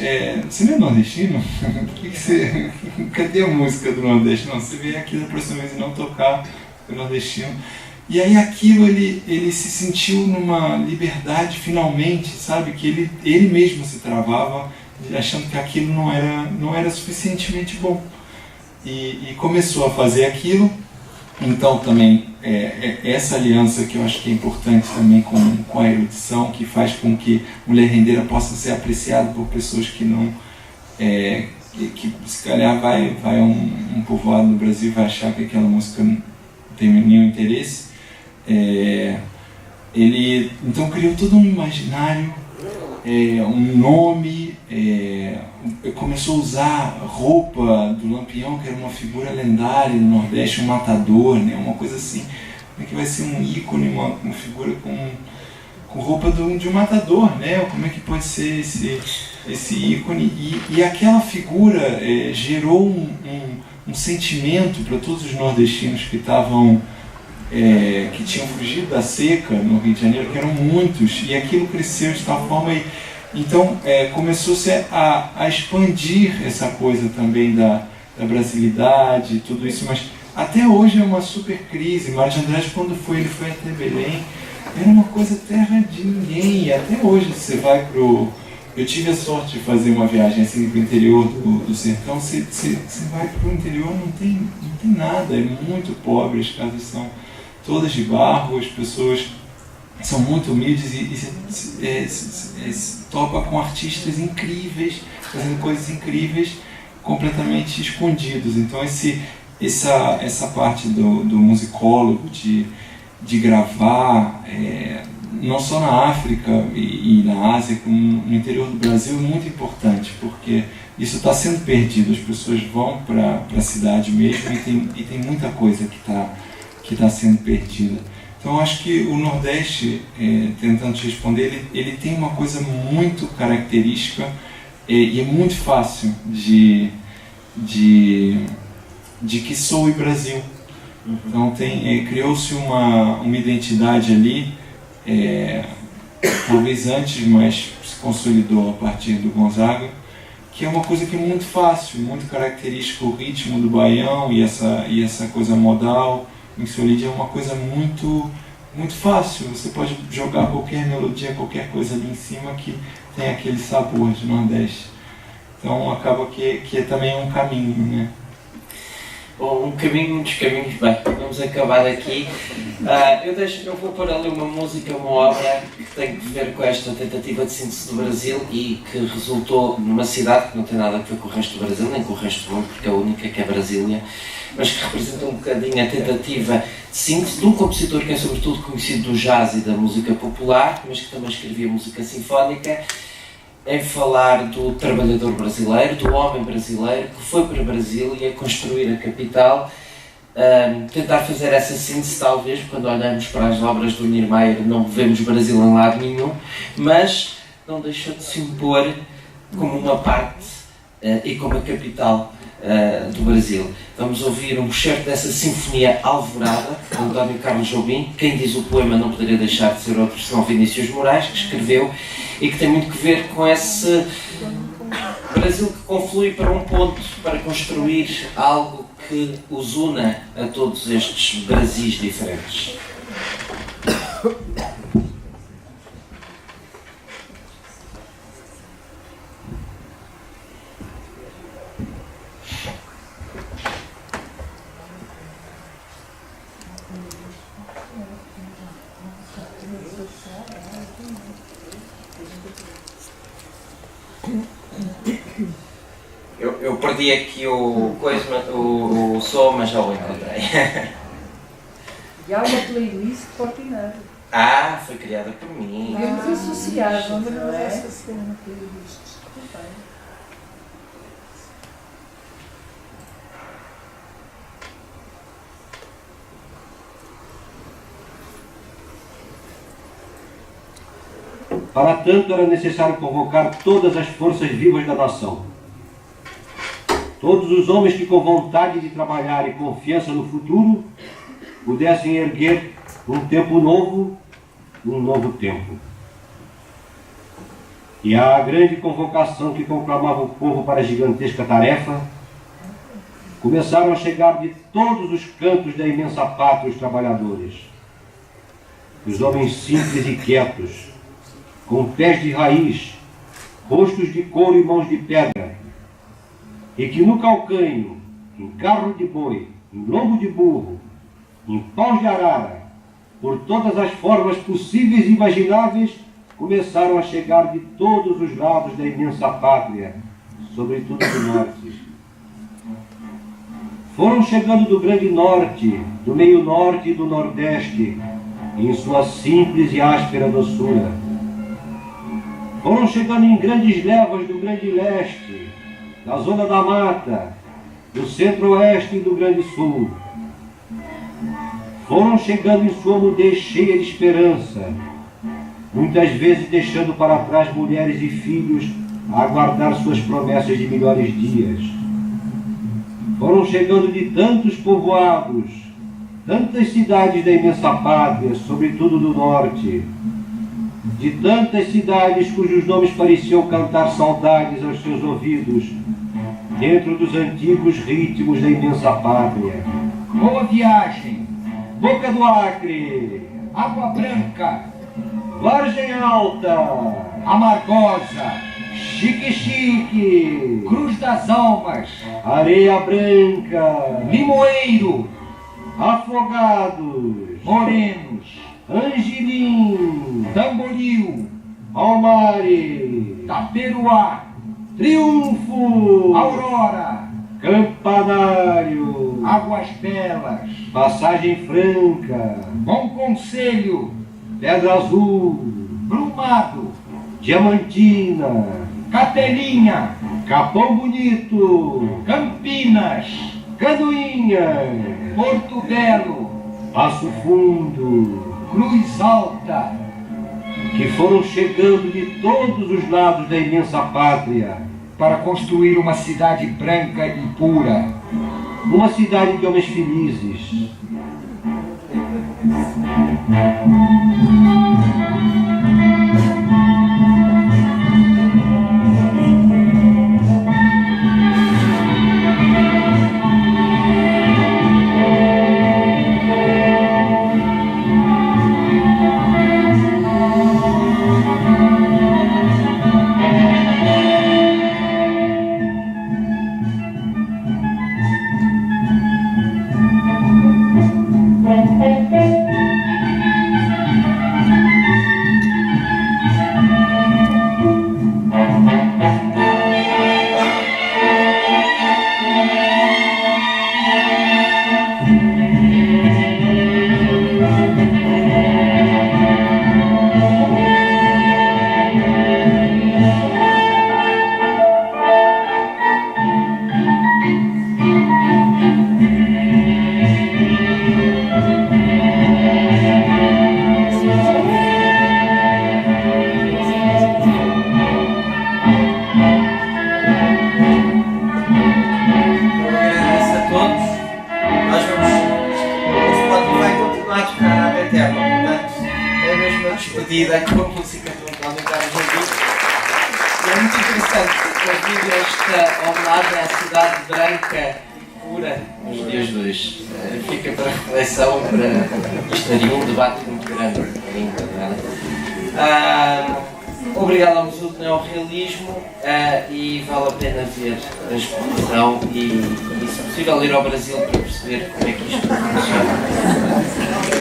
você não é nordestino? Cadê a música do Nordeste? Não, você veio aqui da próxima vez e não tocar o nordestino. E aí aquilo ele se sentiu numa liberdade finalmente, sabe? Que ele mesmo se travava, achando que aquilo não era suficientemente bom. E começou a fazer aquilo. Então também essa aliança que eu acho que é importante também com a erudição, que faz com que Mulher Rendeira possa ser apreciada por pessoas que não... que se calhar vai a um povoado no Brasil e vai achar que aquela música não tem nenhum interesse. Ele então criou todo um imaginário, um nome, começou a usar roupa do Lampião, que era uma figura lendária no Nordeste, um matador, né, uma coisa assim. Como é que vai ser um ícone, uma figura com roupa de um matador, né? Como é que pode ser esse ícone? E aquela figura gerou um sentimento para todos os nordestinos que estavam... que tinham fugido da seca no Rio de Janeiro, que eram muitos, e aquilo cresceu de tal forma, então começou-se a expandir essa coisa também da brasilidade, tudo isso, mas até hoje é uma super crise. Mário de Andrade, quando ele foi até Belém, era uma coisa terra de ninguém, e até hoje você vai eu tive a sorte de fazer uma viagem assim para o interior do sertão, você vai para o interior, não tem nada, é muito pobre, as casas são todas de barro, as pessoas são muito humildes e topa com artistas incríveis, fazendo coisas incríveis, completamente escondidos. Então essa parte do musicólogo, de gravar, não só na África e na Ásia, como no interior do Brasil, é muito importante, porque isso está sendo perdido. As pessoas vão para a cidade mesmo e tem muita coisa que está sendo perdida. Então eu acho que o Nordeste, tentando te responder, ele tem uma coisa muito característica e é muito fácil de que soe Brasil. Então criou-se uma identidade ali, talvez antes, mas se consolidou a partir do Gonzaga, que é uma coisa que é muito fácil, muito característica, o ritmo do baião e essa coisa modal. Mixolydian é uma coisa muito, muito fácil, você pode jogar qualquer melodia, qualquer coisa ali em cima que tem aquele sabor de Nordeste. Então acaba que é também um caminho, né? Bom, um caminho, muitos caminhos. Bem, vamos acabar aqui. Eu vou pôr ali uma música, uma obra que tem que ver com esta tentativa de síntese do Brasil e que resultou numa cidade que não tem nada a ver com o resto do Brasil, nem com o resto do mundo, porque é a única, que é Brasília, mas que representa um bocadinho a tentativa de síntese de um compositor que é sobretudo conhecido do jazz e da música popular, mas que também escrevia música sinfónica, em falar do trabalhador brasileiro, do homem brasileiro que foi para Brasília construir a capital, tentar fazer essa síntese. Talvez quando olhamos para as obras do Niemeyer não vemos Brasil em lado nenhum, mas não deixou de se impor como uma parte e como a capital do Brasil. Vamos ouvir um excerto dessa Sinfonia Alvorada, de António Carlos Jobim. Quem diz o poema não poderia deixar de ser outro senão Vinícius Moraes, que escreveu, e que tem muito que ver com esse Brasil que conflui para um ponto para construir algo que os una a todos estes Brasis diferentes. Eu perdi aqui o som, mas já o encontrei. E há uma playlist coordenada. Ah, foi criada por mim. Podemos associar, vamos associar uma playlist. Para tanto, era necessário convocar todas as forças vivas da nação. Todos os homens que, com vontade de trabalhar e confiança no futuro, pudessem erguer um tempo novo, um novo tempo. e à grande convocação que conclamava o povo para a gigantesca tarefa, começaram a chegar de todos os cantos da imensa pátria os trabalhadores. Os homens simples e quietos, com pés de raiz, rostos de couro e mãos de pedra, e que no calcanho, em carro de boi, em lombo de burro, em paus de arara, por todas as formas possíveis e imagináveis, começaram a chegar de todos os lados da imensa pátria, sobretudo do norte. Foram chegando do grande norte, do meio norte e do nordeste, em sua simples e áspera doçura. Foram chegando em grandes levas do grande leste, da zona da mata, do centro-oeste e do grande sul. Foram chegando em sua mudez cheia de esperança, muitas vezes deixando para trás mulheres e filhos a aguardar suas promessas de melhores dias. Foram chegando de tantos povoados, tantas cidades da imensa pátria, sobretudo do norte, de tantas cidades cujos nomes pareciam cantar saudades aos seus ouvidos, dentro dos antigos ritmos da imensa pátria. Boa Viagem, Boca do Acre, Água Branca, Vargem Alta, Amargosa, Chique-Chique, Cruz das Almas, Areia Branca, Limoeiro, Afogados, Morenos, Angelim, Tamboril, Almare, Taperoá, Triunfo, Aurora, Campanário, Águas Belas, Passagem Franca, Bom Conselho, Pedra Azul, Brumado, Diamantina, Capelinha, Capão Bonito, Campinas, Canoinha, Porto Belo, Passo Fundo, Cruz Alta, que foram chegando de todos os lados da imensa pátria, para construir uma cidade branca e pura. uma cidade de homens felizes. despedida com a música do António Carlos Henrique. E é muito interessante ouvir esta homenagem à cidade branca e pura nos dias de hoje. Fica para reflexão, para isto seria um debate muito grande ainda, não é? Obrigado ao Museu do Neorrealismo e vale a pena ver a exposição e se possível ir ao Brasil para perceber como é que isto funciona.